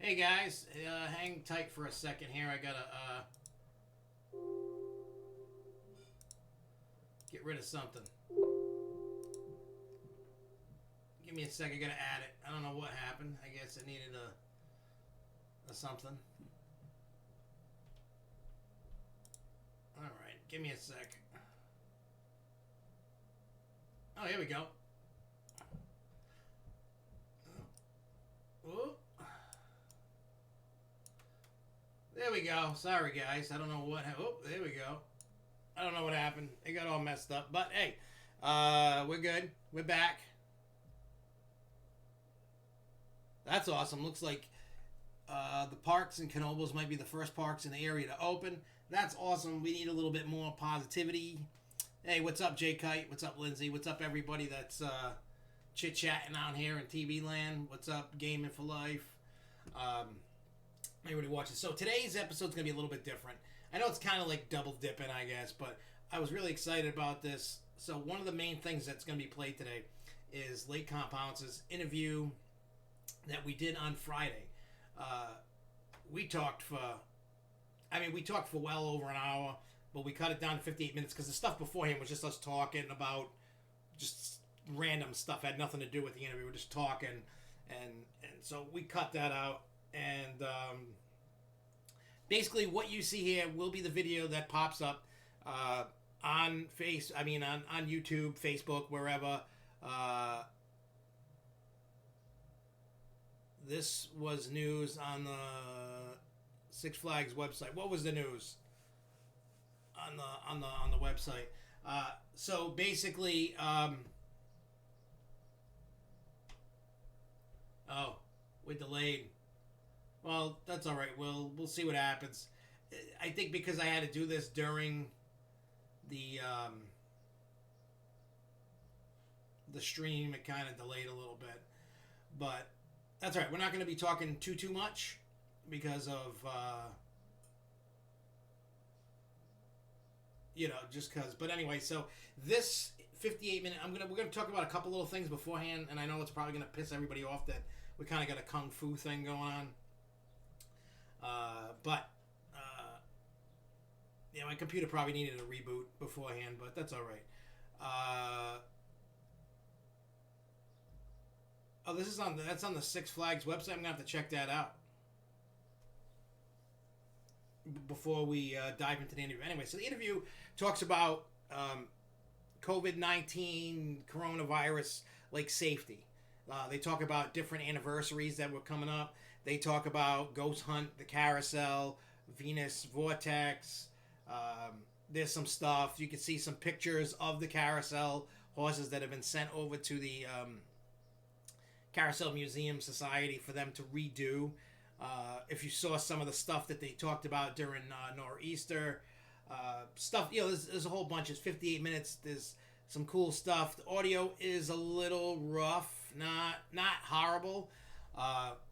Hey guys, hang tight for a second here. I gotta get rid of something. Give me a sec. I gotta add it. I don't know what happened. I guess I needed a something. All right, give me a sec. Oh, here we go. Oh. There we go. Sorry, guys. I don't know what happened. Oh, there we go. I don't know what happened. It got all messed up. But hey, we're good. We're back. That's awesome. Looks like the parks in Knoebels might be the first parks in the area to open. That's awesome. We need a little bit more positivity. Hey, what's up, Jay Kite? What's up, Lindsay? What's up, everybody that's chit-chatting out here in TV land? What's up, Gaming for Life? Everybody watches. So today's episode's going to be a little bit different. I know it's kind of like double dipping, I guess, but I was really excited about this. So one of the main things that's going to be played today is Late Compounce's interview that we did on Friday. We talked for well over an hour, but we cut it down to 58 minutes because the stuff beforehand was just us talking about just random stuff, had nothing to do with the interview. We were just talking, and so we cut that out. And basically, what you see here will be the video that pops up on YouTube, Facebook, wherever. This was news on the Six Flags website. What was the news on the website? So basically, oh, we're delayed. Well, that's all right. We'll see what happens. I think because I had to do this during the stream, it kind of delayed a little bit, but that's all right. We're not going to be talking too much because of just because. But anyway, so this 58-minute, we're gonna talk about a couple little things beforehand, and I know it's probably gonna piss everybody off that we kind of got a kung fu thing going on. But my computer probably needed a reboot beforehand, but that's all right. That's on the Six Flags website. I'm gonna have to check that out before we dive into the interview. Anyway, so the interview talks about COVID-19, coronavirus, like safety. They talk about different anniversaries that were coming up. They talk about Ghost Hunt, the Carousel, Venus Vortex. There's some stuff. You can see some pictures of the Carousel horses that have been sent over to the Carousel Museum Society for them to redo. If you saw some of the stuff that they talked about during Nor'easter, stuff, there's a whole bunch. It's 58 minutes. There's some cool stuff. The audio is a little rough, not horrible.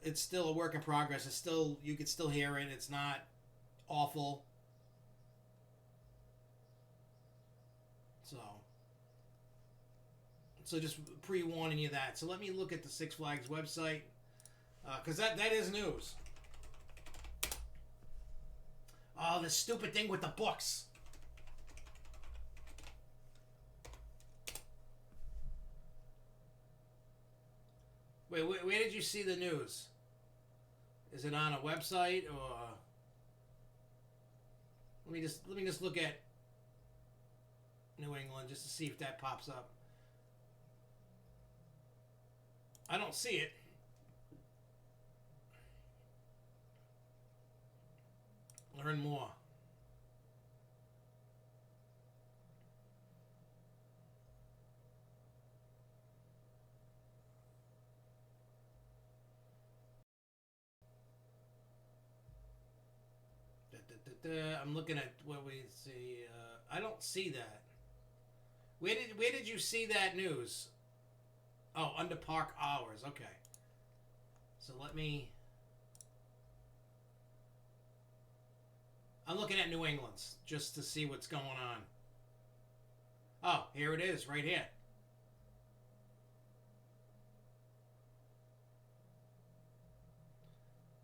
It's still a work in progress. You can still hear it. It's not awful. So just pre-warning you that. So let me look at the Six Flags website, because that is news. Oh, this stupid thing with the books. Wait, where did you see the news? Is it on a website or? Let me just look at New England just to see if that pops up. I don't see it. Learn more. I'm looking at what we see. I don't see that. Where did you see that news? Oh, under park hours. Okay. So let me. I'm looking at New England's just to see what's going on. Oh, here it is, right here.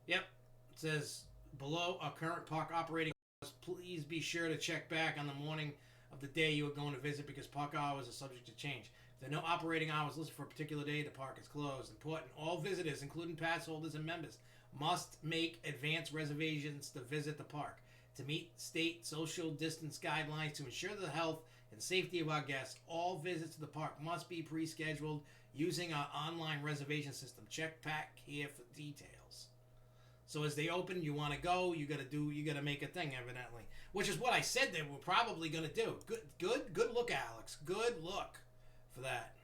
Yep. It says below are current park operating hours. Please be sure to check back on the morning of the day you are going to visit because park hours are subject to change. If there are no operating hours listed for a particular day, the park is closed. Important, all visitors, including pass holders and members, must make advance reservations to visit the park. To meet state social distance guidelines to ensure the health and safety of our guests, all visits to the park must be pre-scheduled using our online reservation system. Check back here for details. So as they open, you want to go, you got to make a thing, evidently, which is what I said they were probably going to do. Good look, Alex. Good look for that.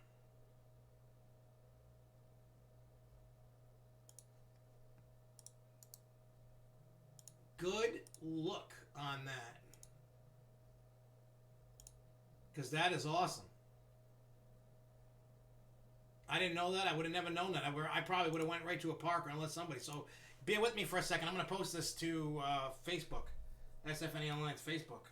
Good look on that. Because that is awesome. I didn't know that. I would have never known that. I probably would have went right to a park unless somebody. So bear with me for a second. I'm going to post this to Facebook. SFNEOnline's Facebook.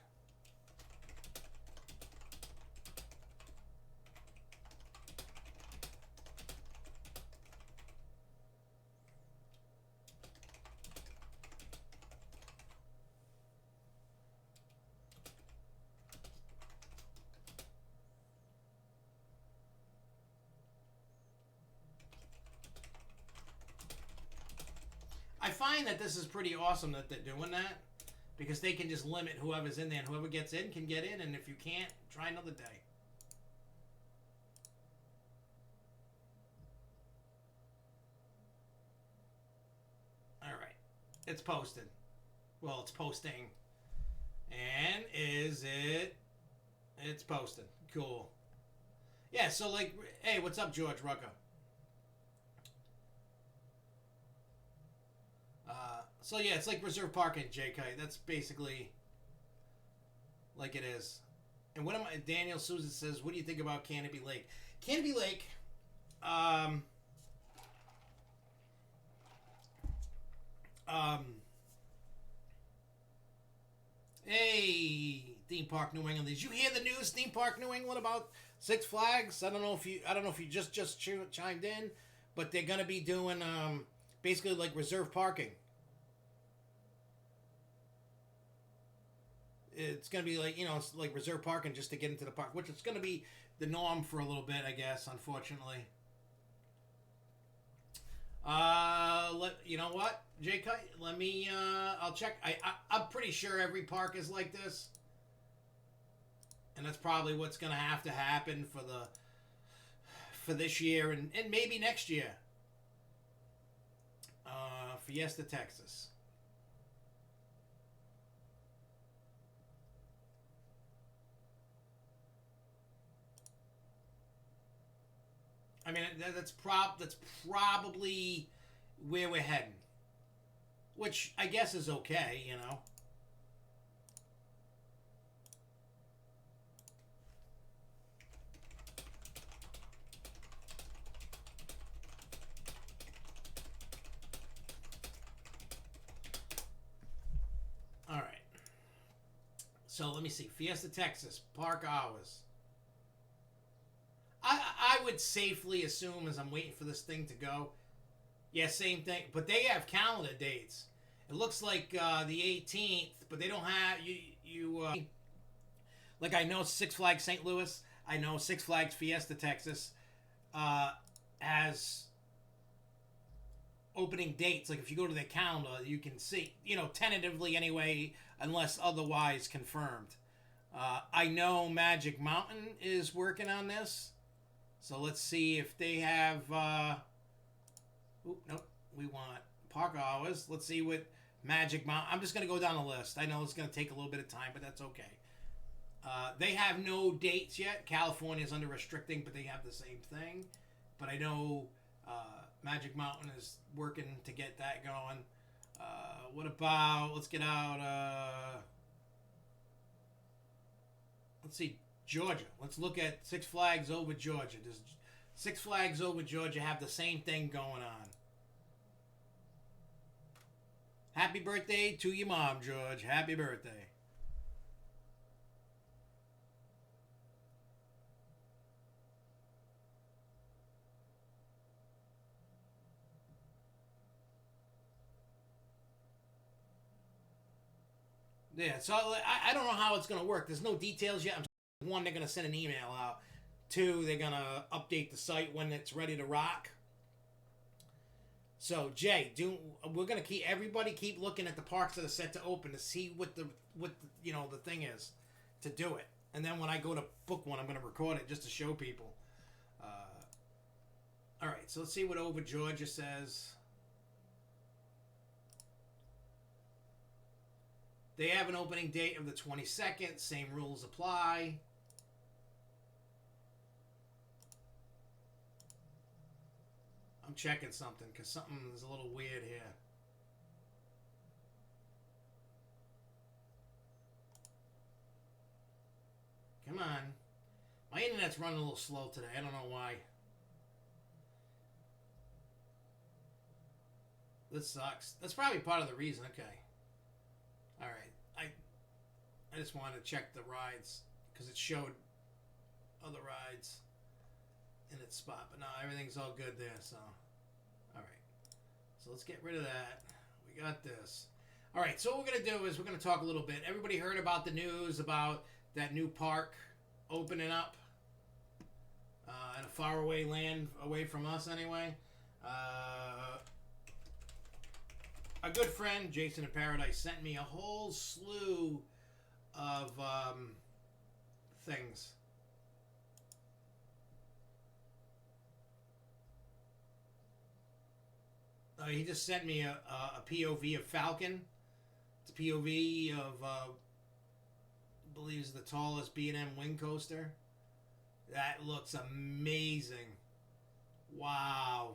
I find that this is pretty awesome that they're doing that because they can just limit whoever's in there, and whoever gets in can get in, and if you can't, try another day. All right, it's posted. Well, it's posting. And is it? It's posted. Cool. Yeah, so like, hey, what's up, George Rucker? So yeah, it's like reserve parking, JK. That's basically like it is. And what am I? Daniel Souza says, "What do you think about Canopy Lake?" Canopy Lake, hey, Theme Park New England. Did you hear the news, Theme Park New England, about Six Flags? I don't know if you just chimed in, but they're gonna be doing basically like reserve parking. It's going to be like, it's like reserve parking just to get into the park, which is going to be the norm for a little bit, I guess, unfortunately. You know what, JK? Let me, I'll check. I'm pretty sure every park is like this. And that's probably what's going to happen for this year and maybe next year. Fiesta, Texas. I mean, that's probably where we're heading, which I guess is okay, All right. So let me see. Fiesta, Texas, park hours. I would safely assume, as I'm waiting for this thing to go, yeah, same thing. But they have calendar dates. It looks like the 18th, but they don't have like I know Six Flags St. Louis. I know Six Flags Fiesta, Texas, has opening dates. Like if you go to their calendar, you can see, tentatively anyway, unless otherwise confirmed. I know Magic Mountain is working on this. So let's see if they have. Nope. We want park hours. Let's see what Magic Mountain. I'm just going to go down the list. I know it's going to take a little bit of time, but that's okay. They have no dates yet. California is under restricting, but they have the same thing. But I know Magic Mountain is working to get that going. What about? Let's get out. Let's see. Georgia. Let's look at Six Flags Over Georgia. Does Six Flags Over Georgia have the same thing going on? Happy birthday to your mom, George. Happy birthday. Yeah, so I don't know how it's going to work. There's no details yet. One, they're going to send an email out. Two, they're going to update the site when it's ready to rock. So, Jay, we're going to keep looking at the parks that are set to open to see what the thing is to do it. And then when I go to book one, I'm going to record it just to show people. All right, so let's see what Over Georgia says. They have an opening date of the 22nd. Same rules apply. I'm checking something because something is a little weird here. Come on. My internet's running a little slow today. I don't know why. This sucks. That's probably part of the reason. Okay. All right. I just wanted to check the rides because it showed other rides in its spot. But no, everything's all good there. So, all right. So let's get rid of that. We got this. All right. So what we're going to do is we're going to talk a little bit. Everybody heard about the news about that new park opening up in a faraway land away from us anyway. A good friend, Jason in Paradise, sent me a whole slew of things. He just sent me a POV of Falcon. It's a POV of, I believe it's the tallest B&M wing coaster. That looks amazing. Wow.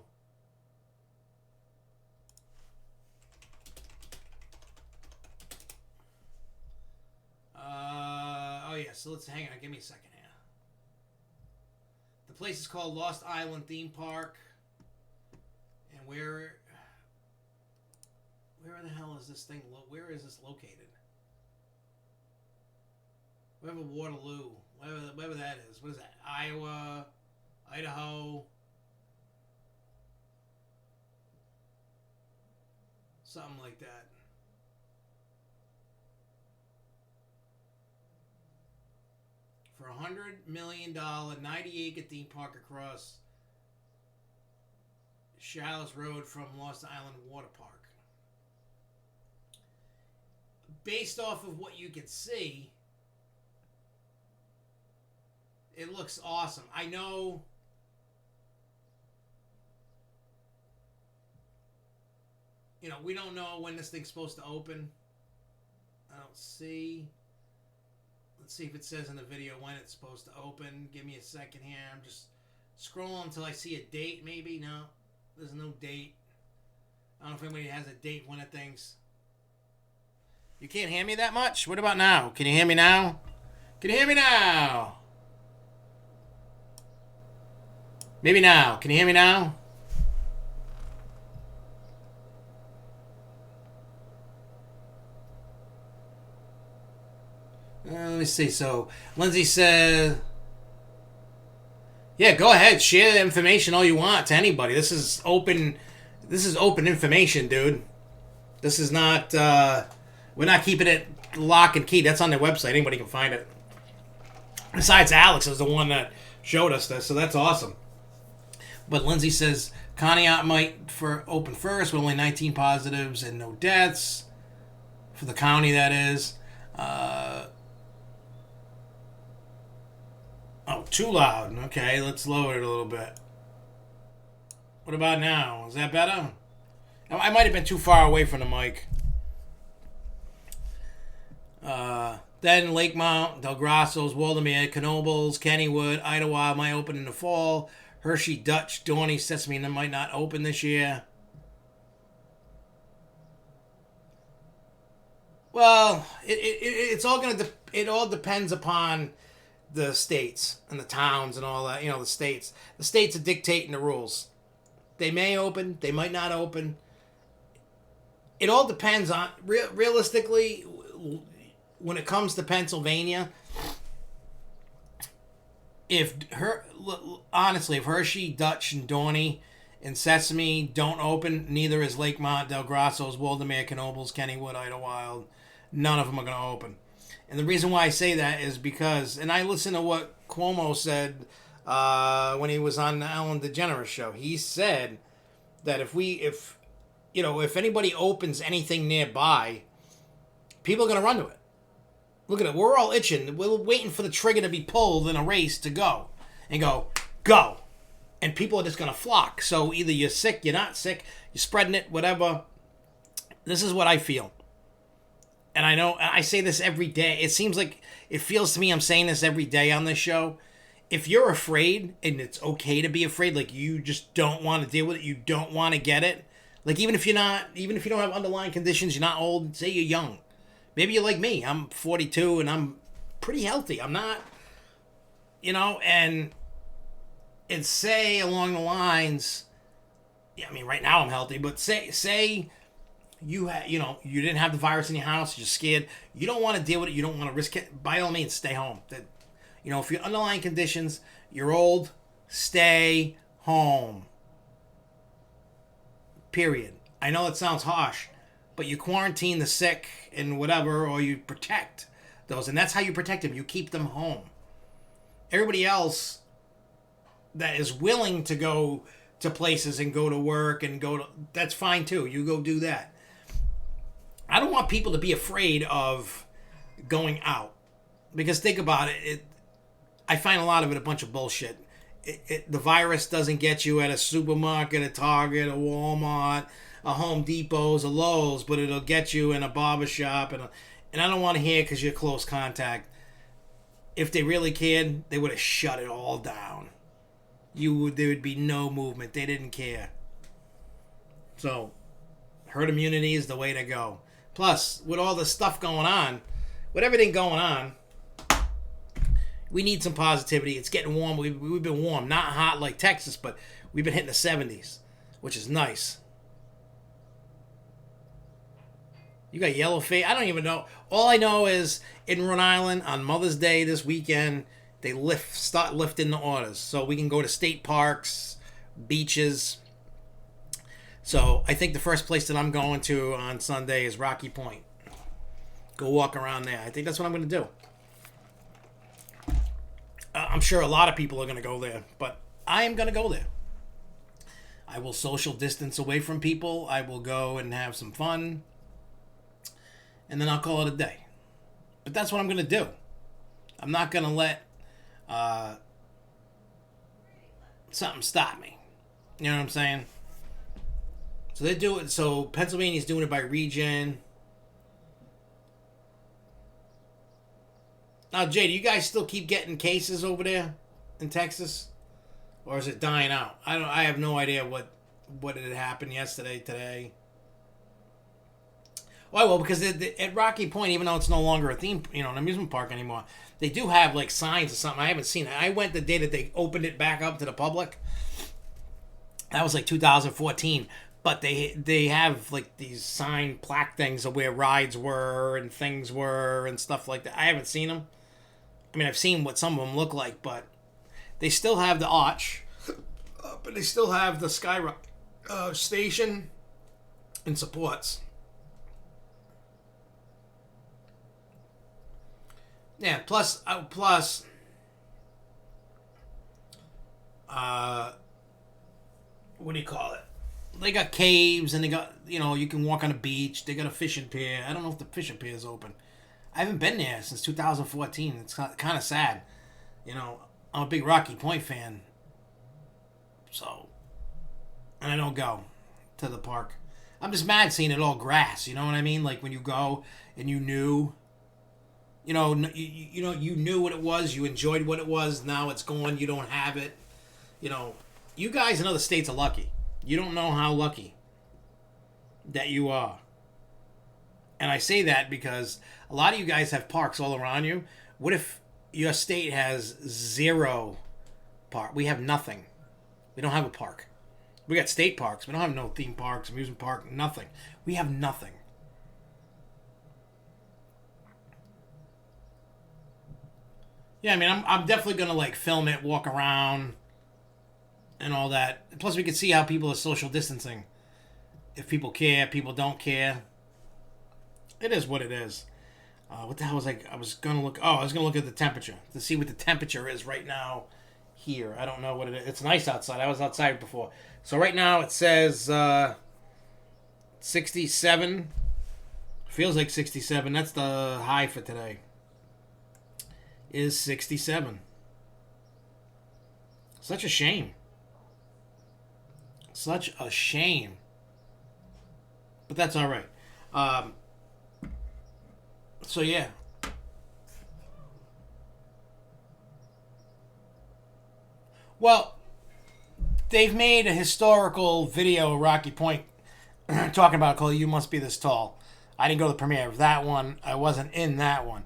Oh yeah, so let's hang on. Give me a second here. The place is called Lost Island Theme Park. And where the hell is this thing? Where is this located? Wherever Waterloo, wherever that is. What is that? Iowa, Idaho. Something like that. For $100 million, 90-acre theme park across Shallows Road from Lost Island Water Park. Based off of what you can see, it looks awesome. I know we don't know when this thing's supposed to open. I don't see. Let's see if it says in the video when it's supposed to open. Give me a second here. I'm just scrolling until I see a date, maybe. No, there's no date. I don't know if anybody has a date when it thinks. You can't hear me that much? What about now? Can you hear me now? Can you hear me now? Maybe now. Can you hear me now? Let me see. So, Lindsay said, yeah, go ahead. Share the information all you want to anybody. This is open information, dude. This is not, we're not keeping it lock and key. That's on their website. Anybody can find it. Besides, Alex is the one that showed us this, so that's awesome. But Lindsay says, Conneaut might open first with only 19 positives and no deaths. For the county, that is. Oh, too loud. Okay, let's lower it a little bit. What about now? Is that better? I might have been too far away from the mic. Then Lakemount, Del Grasso's, Waldameer, Knoebels, Kennywood, Idlewild might open in the fall. Hershey, Dutch, Dorney, Sesame might not open this year. Well, it's all gonna. It all depends upon the states and the towns and all that. The states. The states are dictating the rules. They may open. They might not open. It all depends on realistically. When it comes to Pennsylvania, honestly, if Hershey, Dutch, and Dorney and Sesame don't open, neither is Lakemont, Del Grasso's, Waldameer, Knoebels, Kennywood, Idlewild, none of them are going to open. And the reason why I say that is because, and I listened to what Cuomo said when he was on the Ellen DeGeneres show. He said that if anybody opens anything nearby, people are going to run to it. Look at it. We're all itching. We're waiting for the trigger to be pulled in a race to go. And go. And people are just going to flock. So either you're sick, you're not sick, you're spreading it, whatever. This is what I feel. And I know I say this every day. It seems like, it feels to me I'm saying this every day on this show. If you're afraid, and it's okay to be afraid, like you just don't want to deal with it, you don't want to get it. Like even if you don't have underlying conditions, you're not old, say you're young. Maybe you're like me. I'm 42 and I'm pretty healthy. I'm not, and say along the lines, yeah, I mean, right now I'm healthy, but say you you didn't have the virus in your house, you're scared, you don't want to deal with it, you don't want to risk it, by all means, stay home. If you're underlying conditions, you're old, stay home. Period. I know it sounds harsh, but you quarantine the sick and whatever, or you protect those, and that's how you protect them. You keep them home. Everybody else that is willing to go to places and go to work and that's fine too. You go do that. I don't want people to be afraid of going out, because think about it. I find a lot of it a bunch of bullshit. The virus doesn't get you at a supermarket, a Target, a Walmart, a Home Depot's, a Lowe's, but it'll get you in a barbershop. And I don't want to hear because you're close contact. If they really cared, they would have shut it all down. There would be no movement. They didn't care. So, herd immunity is the way to go. Plus, with all the stuff going on, with everything going on, we need some positivity. It's getting warm. We've been warm. Not hot like Texas, but we've been hitting the 70s, which is nice. You got yellow face. I don't even know. All I know is in Rhode Island on Mother's Day this weekend, they start lifting the orders. So we can go to state parks, beaches. So I think the first place that I'm going to on Sunday is Rocky Point. Go walk around there. I think that's what I'm going to do. I'm sure a lot of people are going to go there, but I am going to go there. I will social distance away from people. I will go and have some fun. And then I'll call it a day. But that's what I'm going to do. I'm not going to let something stop me. You know what I'm saying? So they do it. So Pennsylvania's doing it by region. Now, Jay, do you guys still keep getting cases over there in Texas, or is it dying out? I have no idea what had happened yesterday, today. Well, because at Rocky Point, even though it's no longer a theme, an amusement park anymore, they do have like signs or something. I haven't seen it. I went the day that they opened it back up to the public. That was like 2014. But they have like these sign plaque things of where rides were and things were and stuff like that. I haven't seen them. I mean, I've seen what some of them look like, but they still have the arch, but they still have the sky station and supports. Yeah. Plus, what do you call it? They got caves and they got, you can walk on a beach. They got a fishing pier. I don't know if the fishing pier is open. I haven't been there since 2014. It's kind of sad. I'm a big Rocky Point fan. So, and I don't go to the park. I'm just mad seeing it all grass. You know what I mean? Like when you go and you knew, you knew what it was. You enjoyed what it was. Now it's gone. You don't have it. You guys in other states are lucky. You don't know how lucky that you are. And I say that because a lot of you guys have parks all around you. What if your state has 0 park? We have nothing. We don't have a park. We got state parks. We don't have no theme parks, amusement park, nothing. We have nothing. Yeah, I mean, I'm definitely going to like film it, walk around, and all that. Plus, we can see how people are social distancing. If people care, people don't care. It is what it is. What the hell was I was gonna look? Oh, I was gonna look at the temperature to see what the temperature is right now here. I don't know what it is. It's nice outside. I was outside before. So right now it says 67. Feels like 67. That's the high for today. Is 67. Such a shame. Such a shame. But that's all right. So yeah. Well, they've made a historical video, Rocky Point, talking about called "You Must Be This Tall." I didn't go to the premiere of that one. I wasn't in that one,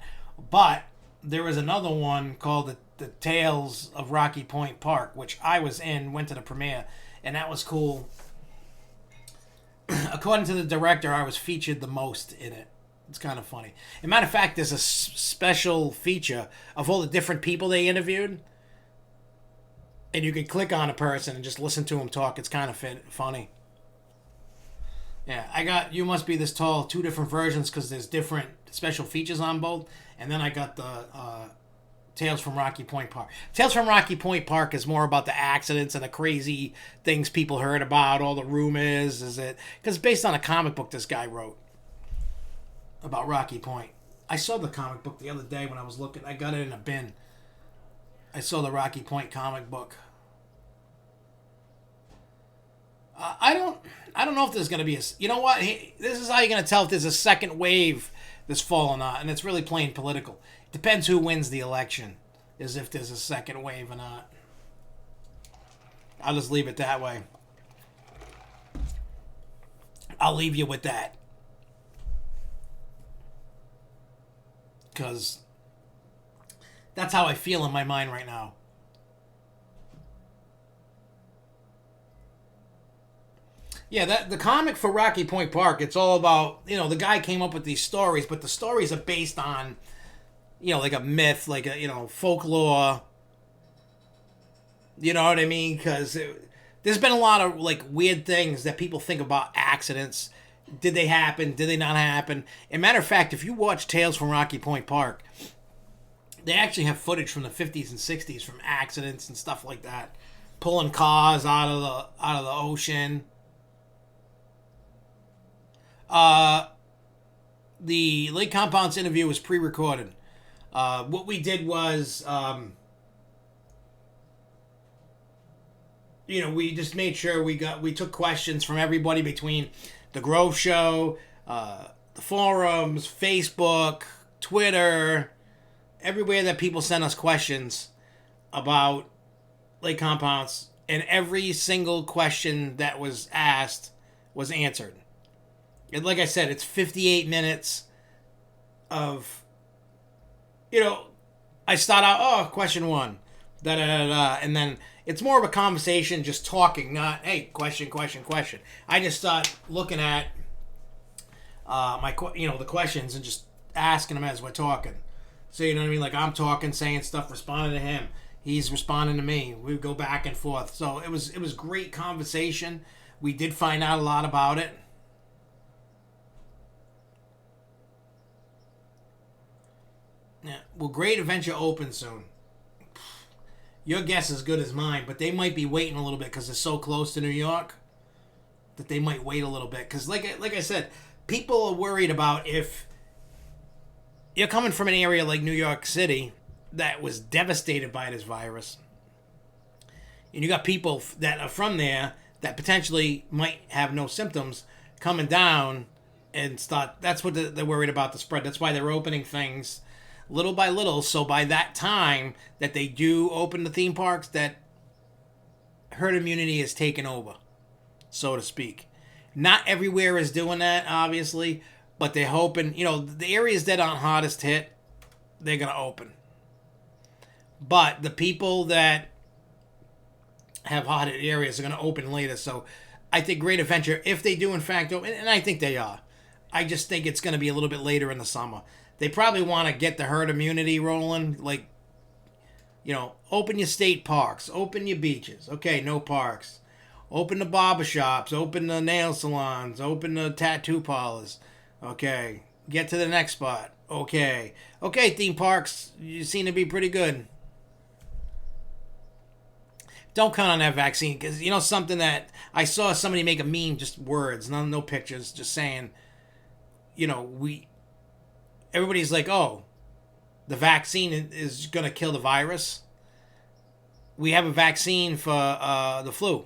but there was another one called the Tales of Rocky Point Park, which I was in. Went to the premiere, and that was cool. According to the director, I was featured the most in it. It's kind of funny. As a matter of fact, there's a special feature of all the different people they interviewed. And you can click on a person and just listen to them talk. It's kind of funny. Yeah, I got You Must Be This Tall, 2 different versions because there's different special features on both. And then I got the Tales from Rocky Point Park. Tales from Rocky Point Park is more about the accidents and the crazy things people heard about, all the rumors. Is it because it's based on a comic book this guy wrote about Rocky Point. I saw the comic book the other day when I was looking. I got it in a bin. I saw the Rocky Point comic book. I don't know if there's going to be a... You know what? This is how you're going to tell if there's a second wave this fall or not. And it's really plain political. It depends who wins the election. Is if there's a second wave or not. I'll just leave it that way. I'll leave you with that. Because that's how I feel in my mind right now. Yeah, the comic for Rocky Point Park, it's all about, the guy came up with these stories, but the stories are based on, like a myth, like a, folklore. You know what I mean? Because there's been a lot of, like, weird things that people think about accidents. Did they happen? Did they not happen? As a matter of fact, if you watch Tales from Rocky Point Park, they actually have footage from the 50s and 60s from accidents and stuff like that. Pulling cars out of the ocean. The Lake Compounce interview was pre-recorded. What we did was, we just made sure we took questions from everybody between the Grove Show, the forums, Facebook, Twitter, everywhere that people sent us questions about Lake Compounce, and every single question that was asked was answered. And like I said, it's 58 minutes of, I start out, question 1, da-da-da-da, and then it's more of a conversation, just talking, not, hey, question. I just start looking at the questions and just asking them as we're talking. So, you know what I mean? Like, I'm talking, saying stuff, responding to him. He's responding to me. We go back and forth. So, it was great conversation. We did find out a lot about it. Yeah. Will Great Adventure open soon? Your guess is as good as mine, but they might be waiting a little bit because they're so close to New York that they might wait a little bit. Because like I said, people are worried about if you're coming from an area like New York City that was devastated by this virus, and you got people that are from there that potentially might have no symptoms coming down and start. That's what they're worried about, the spread. That's why they're opening things little by little, so by that time that they do open the theme parks, that herd immunity is taken over, so to speak. Not everywhere is doing that, obviously, but they're hoping, the areas that aren't hardest hit, they're going to open. But the people that have hot hit areas are going to open later, so I think Great Adventure, if they do in fact open, and I think they are, I just think it's going to be a little bit later in the summer. They probably want to get the herd immunity rolling, like, open your state parks, open your beaches. Okay, no parks. Open the barber shops, open the nail salons, open the tattoo parlors. Okay, get to the next spot. Okay. Okay, theme parks, you seem to be pretty good. Don't count on that vaccine because you know something that I saw somebody make a meme, just words, no pictures, just saying, we everybody's like, oh, the vaccine is gonna kill the virus. We have a vaccine for the flu,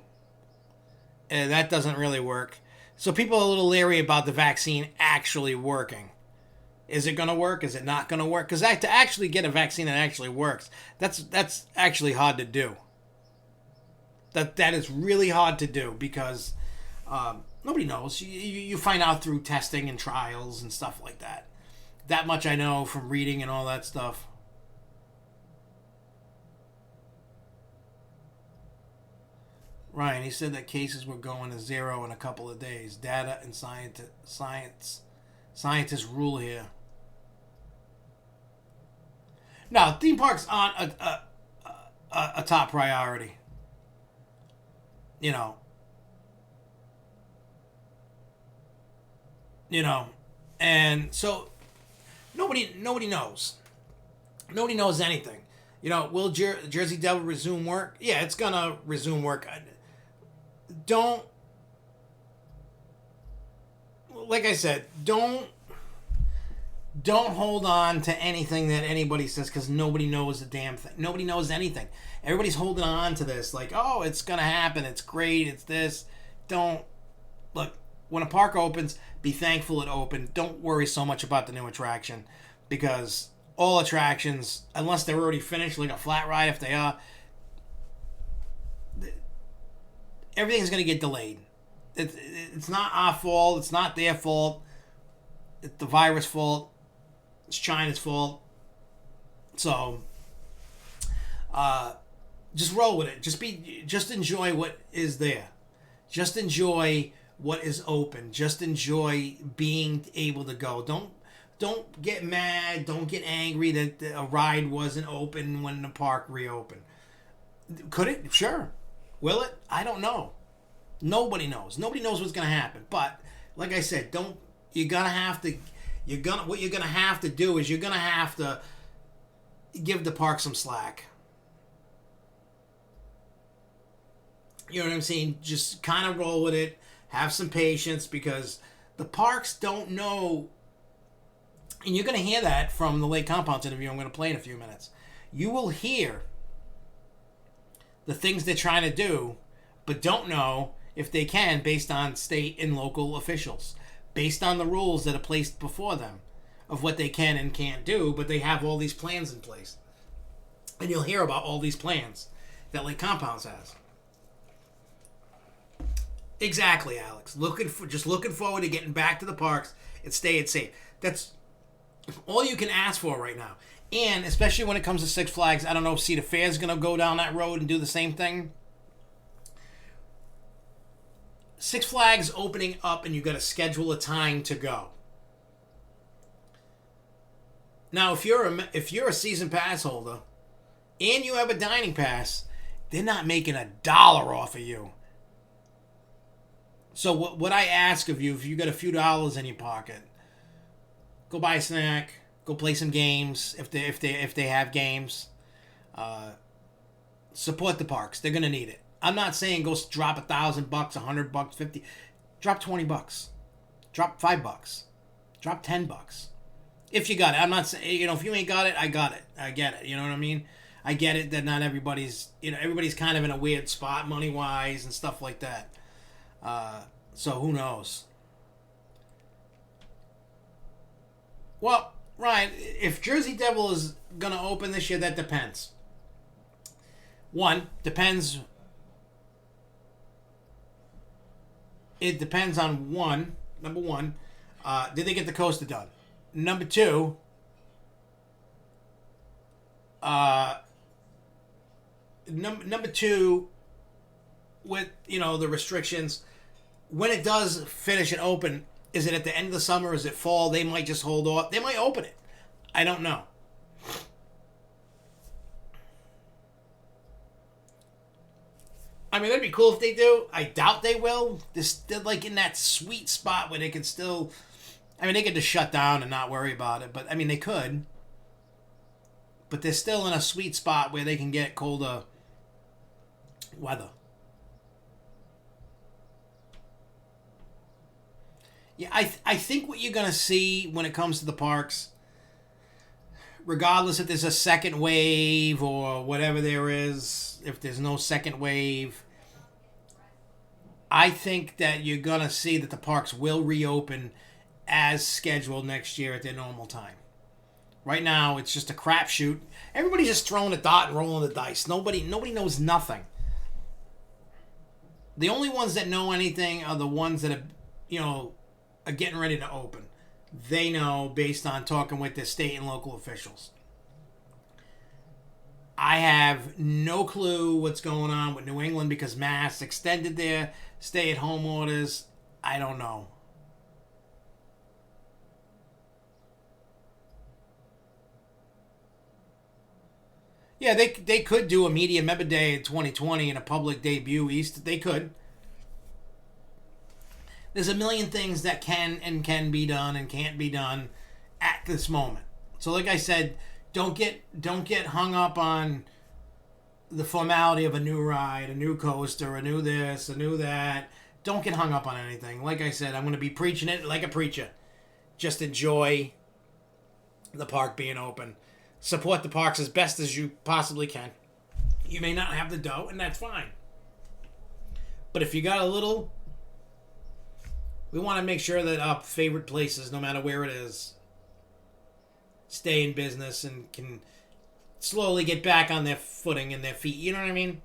and that doesn't really work. So people are a little leery about the vaccine actually working. Is it going to work? Is it not going to work? Because to actually get a vaccine that actually works, that's actually hard to do. That is really hard to do because nobody knows. You find out through testing and trials and stuff like that. That much I know from reading and all that stuff. Ryan, he said that cases were going to zero in a couple of days. Data and scientists rule here. No, theme parks aren't a top priority. You know, and so nobody knows. Nobody knows anything. Will Jersey Devil resume work? Yeah, it's gonna resume work. Don't, like I said, don't hold on to anything that anybody says because nobody knows a damn thing. Nobody knows anything. Everybody's holding on to this like, oh, it's gonna happen. It's great. It's this. Don't look. When a park opens, be thankful it opened. Don't worry so much about the new attraction because all attractions, unless they're already finished, like a flat ride, if they are, everything's going to get delayed. It's not our fault. It's not their fault. It's the virus' fault. It's China's fault. So, just roll with it. Just enjoy what is there. Just enjoy what is open. Just enjoy being able to go. Don't get mad. Don't get angry that a ride wasn't open when the park reopened. Could it? Sure. Will it? I don't know. Nobody knows. Nobody knows what's going to happen. But like I said, what you're going to have to do is you're going to have to give the park some slack. You know what I'm saying? Just kind of roll with it. Have some patience because the parks don't know. And you're going to hear that from the Lake Compounce interview I'm going to play in a few minutes. You will hear the things they're trying to do, but don't know if they can based on state and local officials, based on the rules that are placed before them of what they can and can't do, but they have all these plans in place. And you'll hear about all these plans that Lake Compounce has. Exactly, Alex. Just looking forward to getting back to the parks and staying safe. That's all you can ask for right now. And especially when it comes to Six Flags, I don't know if Cedar Fair is going to go down that road and do the same thing. Six Flags opening up and you got to schedule a time to go. Now, if you're a season pass holder and you have a dining pass, they're not making $1 off of you. So what I ask of you, if you got a few dollars in your pocket, go buy a snack, go play some games if they have games. Support the parks. They're gonna need it. I'm not saying go drop $1,000, $100, 50. Drop $20. Drop $5. Drop $10. If you got it. I'm not saying, if you ain't got it, I got it. I get it. You know what I mean? I get it that not everybody's, everybody's kind of in a weird spot money wise and stuff like that. So who knows? Well, Ryan, if Jersey Devil is gonna open this year, that depends. Depends. It depends on number one, did they get the coaster done? Number two, number two, with the restrictions, when it does finish and open, is it at the end of the summer? Is it fall? They might just hold off. They might open it. I don't know. I mean, that'd be cool if they do. I doubt they will. They're still like in that sweet spot where they can still, I mean, they could just shut down and not worry about it, but I mean, they could. But they're still in a sweet spot where they can get colder weather. Yeah, I think what you're going to see when it comes to the parks, regardless if there's a second wave or whatever there is, if there's no second wave, I think that you're going to see that the parks will reopen as scheduled next year at their normal time. Right now, it's just a crapshoot. Everybody's just throwing a dot and rolling the dice. Nobody knows nothing. The only ones that know anything are the ones that are getting ready to open. They know based on talking with their state and local officials. I have no clue what's going on with New England because Mass extended their stay-at-home orders. I don't know. Yeah, they could do a media member day in 2020 and a public debut East. They could. There's a million things that can be done and can't be done at this moment. So like I said, don't get hung up on the formality of a new ride, a new coaster, a new this, a new that. Don't get hung up on anything. Like I said, I'm going to be preaching it like a preacher. Just enjoy the park being open. Support the parks as best as you possibly can. You may not have the dough, and that's fine. But if you got a little, we want to make sure that our favorite places, no matter where it is, stay in business and can slowly get back on their footing and their feet. You know what I mean?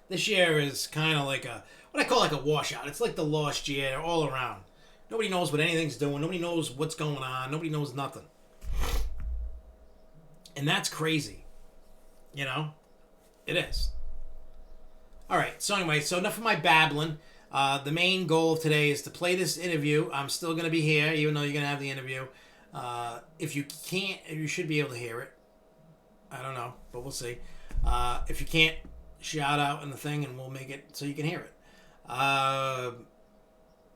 This year is kind of like what I call like a washout. It's like the lost year all around. Nobody knows what anything's doing. Nobody knows what's going on. Nobody knows nothing. And that's crazy. You know? It is. All right. So anyway, enough of my babbling. The main goal of today is to play this interview. I'm still going to be here, even though you're going to have the interview. If you can't, you should be able to hear it. I don't know, but we'll see. If you can't, shout out in the thing and we'll make it so you can hear it.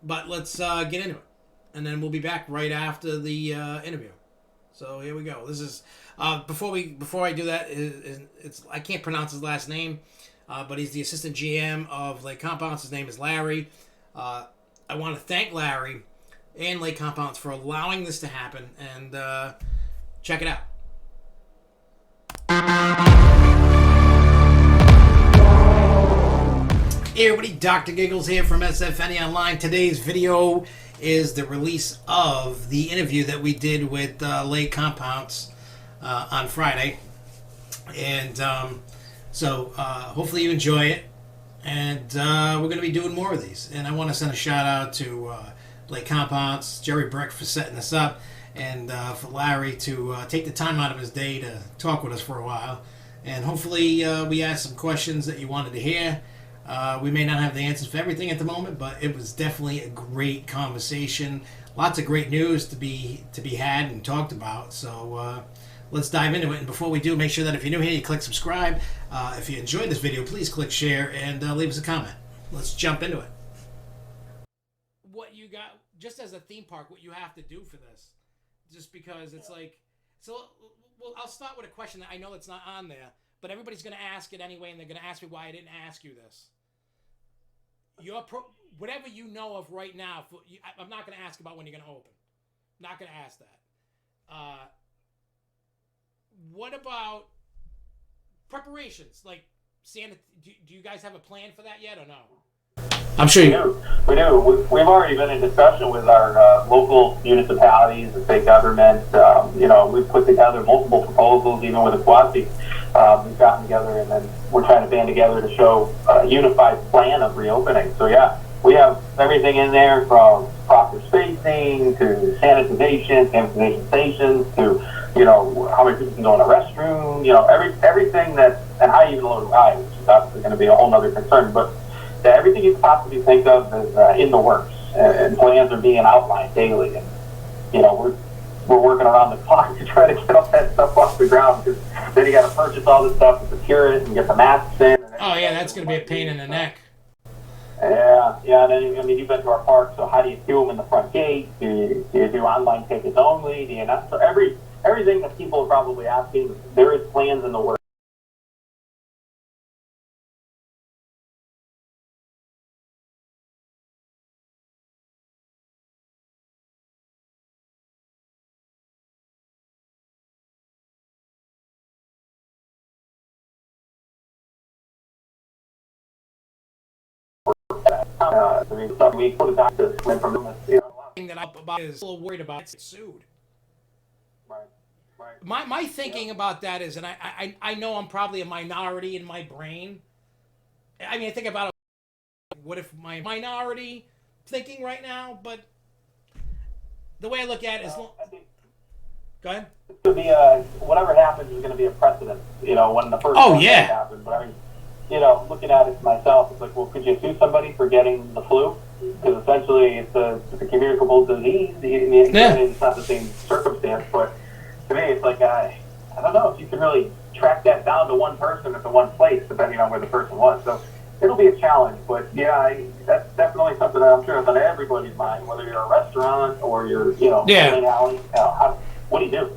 But let's get into it. And then we'll be back right after the interview. So here we go. This is before I do that, it's I can't pronounce his last name, but he's the assistant GM of Lake Compounce. His name is Larry. I want to thank Larry and Lake Compounce for allowing this to happen, and check it out. Hey everybody, Dr. Giggles here from SFNEOnline. Today's video is the release of the interview that we did with Lake Compounce on Friday. And so hopefully you enjoy it. And we're going to be doing more of these. And I want to send a shout out to Lake Compounce, Jerry Brick for setting this up, and for Larry to take the time out of his day to talk with us for a while. And hopefully we asked some questions that you wanted to hear. We may not have the answers for everything at the moment, but it was definitely a great conversation. Lots of great news to be had and talked about. So let's dive into it. And before we do, make sure that if you're new here, you click subscribe. If you enjoyed this video, please click share and leave us a comment. Let's jump into it. What you got, just as a theme park, what you have to do for this, just because it's like, so well, I'll start with a question that I know that's not on there, but everybody's going to ask it anyway, and they're going to ask me why I didn't ask you this. Whatever you know of right now, I'm not going to ask about when you're going to open. I'm not going to ask that. What about preparations? Like, Santa, do you guys have a plan for that yet or no? I'm sure you do. We do. We've already been in discussion with our local municipalities, the state government. We've put together multiple proposals, even with Aquasi. We've gotten together, and then we're trying to band together to show a unified plan of reopening. So, yeah, we have everything in there from proper spacing to sanitization stations to, how many people can go in a restroom, everything that, and how you even load a ride, which is obviously going to be a whole other concern. But everything you can possibly think of is in the works, and plans are being outlined daily. And, we're working around the clock to try to get all that stuff off the ground, because then you got to purchase all this stuff and secure it and get the masks in. Oh yeah, that's going to be a pain in the neck. Yeah. And then, I mean, you've been to our park, so how do you do them in the front gate? Do you do online tickets only? Do you not? So everything that people are probably asking, there is plans in the works. I mean, stuff we put it back to went from Thing that I'm about is a little worried about getting sued. Right. My thinking about that is, and I know I'm probably a minority in my brain. I mean, I think about it, what if my minority thinking right now, but the way I look at it is, go ahead. It's going to be whatever happens is going to be a precedent. When the first one happened. But I mean, looking at it myself, it's like, well, could you sue somebody for getting the flu? Because essentially, it's a communicable disease. It's not the same circumstance, but to me, it's like I don't know if you can really track that down to one person at the one place, depending on where the person was. So it'll be a challenge, but that's definitely something that I'm sure is on everybody's mind, whether you're a restaurant or you're, an alley. What do you do?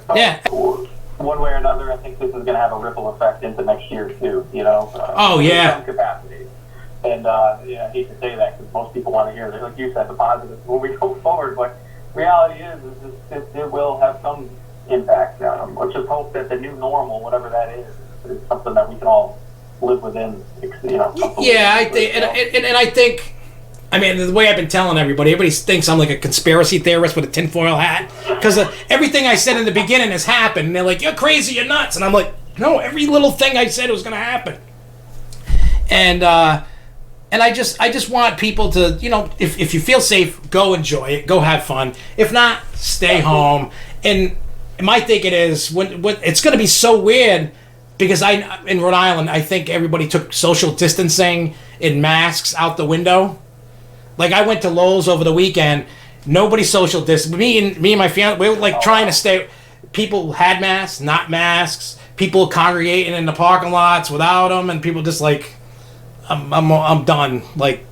So, one way or another, I think this is going to have a ripple effect into next year too. Some capacity. And I hate to say that because most people want to hear, like you said, the positives when we go forward. But reality is it will have some impact. Let's just hope that the new normal, whatever that is something that we can all live within. Yeah, I think, and I think. I mean, the way I've been telling everybody thinks I'm like a conspiracy theorist with a tinfoil hat. Because everything I said in the beginning has happened. And they're like, you're crazy, you're nuts. And I'm like, no, every little thing I said was going to happen. And I just want people to, if you feel safe, go enjoy it. Go have fun. If not, stay home. And my thinking is, when it's going to be so weird because in Rhode Island, I think everybody took social distancing and masks out the window. Like, I went to Lowe's over the weekend. Nobody social distance. Me and my family, we were like trying to stay. People had masks, not masks. People congregating in the parking lots without them, and people just like, I'm done. Like,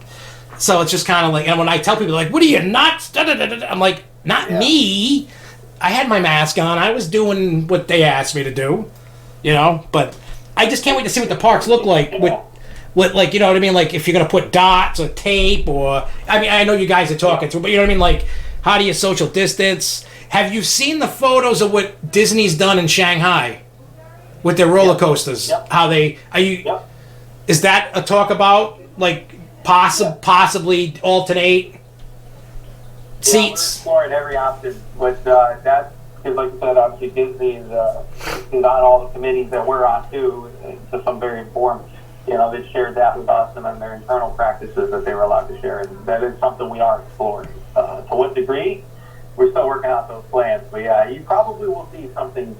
so it's just kind of like, and when I tell people like, what are you nuts? I'm like, not me. I had my mask on. I was doing what they asked me to do, But I just can't wait to see what the parks look like with like, you know what I mean? Like, if you're going to put dots or tape or... I mean, I know you guys are talking to, but you know what I mean? Like, how do you social distance? Have you seen the photos of what Disney's done in Shanghai with their roller coasters? Yep. How they... Are you... Yep. Is that a talk about, like, possibly alternate seats? We're exploring every option, but that's... Because, like you said, obviously Disney is on all the committees that we're on, too, to some very informed... They shared that with us and then their internal practices that they were allowed to share. And that is something we are exploring. To what degree? We're still working out those plans. But yeah, you probably will see something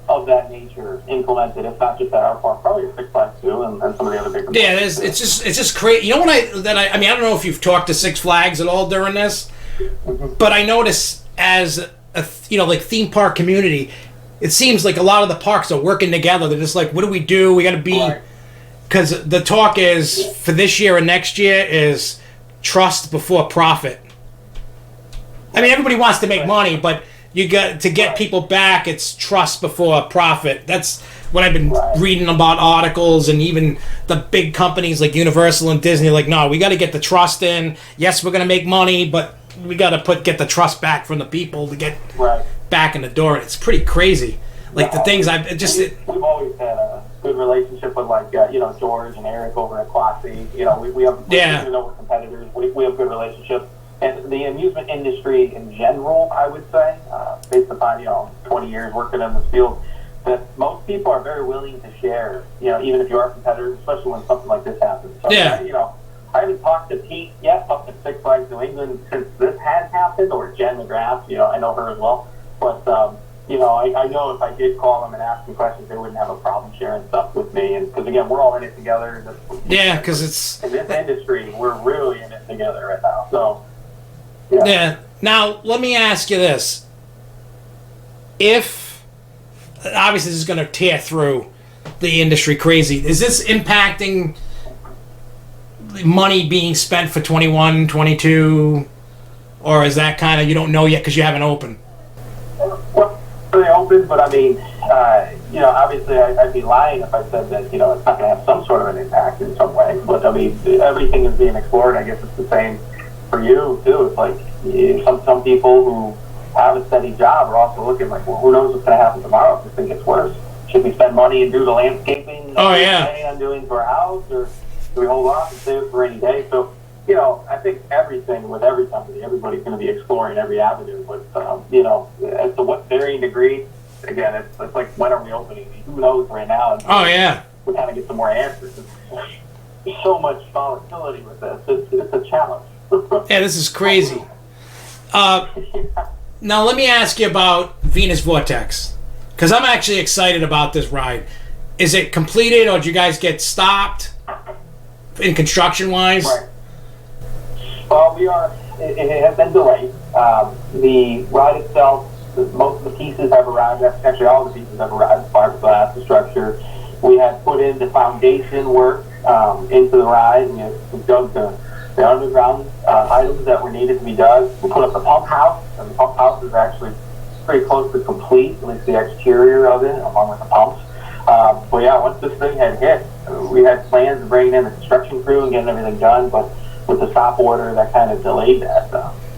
of that nature implemented, if not just at our park, probably at Six Flags too, and some of the other big ones. Yeah, it's just crazy. You know what I mean, I don't know if you've talked to Six Flags at all during this, but I notice as a like theme park community, it seems like a lot of the parks are working together. They're just like, what do? We got to be. Right. Because the talk is, for this year and next year, is trust before profit. I mean, everybody wants to make money, but you got to get people back, it's trust before profit. That's what I've been reading about articles, and even the big companies like Universal and Disney, like, no, we got to get the trust in. Yes, we're going to make money, but we got to get the trust back from the people to get back in the door. It's pretty crazy. Like, the things we've always had a good relationship with, like, George and Eric over at Quasi. We have, even though we're competitors, we have good relationship. And the amusement industry in general, I would say, based upon, 20 years working in this field, that most people are very willing to share, even if you are competitors, especially when something like this happens. So, I haven't talked to Pete yet up at Six Flags New England since this has happened, or Jen McGrath, I know her as well. But, I know if I did call them and ask them questions, they wouldn't have a problem sharing stuff with me. And because, again, we're all in it together. Because it's... In this industry, we're really in it together right now. So, yeah. Now, let me ask you this. If... Obviously, this is going to tear through the industry crazy. Is this impacting money being spent for 21, 22, or is that kind of you don't know yet because you haven't opened? Well, they open, but I mean, obviously I'd be lying if I said that, it's not going to have some sort of an impact in some way. But I mean, everything is being explored. I guess it's the same for you too. It's like some people who have a steady job are also looking like, well, who knows what's going to happen tomorrow if this thing gets worse? Should we spend money and do the landscaping? Oh, yeah. Planning on doing to our house, or do we hold off and save it for any day? So, I think everything with every company, everybody's going to be exploring every avenue. But as to what varying degree, again, it's like, when are we opening? Who knows right now? Oh, yeah. We kind of get some more answers. There's so much volatility with this. It's a challenge. Yeah, this is crazy. Now, let me ask you about Venus Vortex, because I'm actually excited about this ride. Is it completed, or did you guys get stopped in construction-wise? Right. Well, we are. It has been delayed. The ride itself, most of the pieces have arrived. Actually, all the pieces have arrived. Fiberglass, the structure. We had put in the foundation work into the ride, and we dug the underground items that were needed to be dug. We put up the pump house, and the pump house is actually pretty close to complete, at least the exterior of it, along with the pumps. But yeah, once this thing had hit, we had plans of bringing in the construction crew and getting everything done, but with the stop order, that kind of delayed that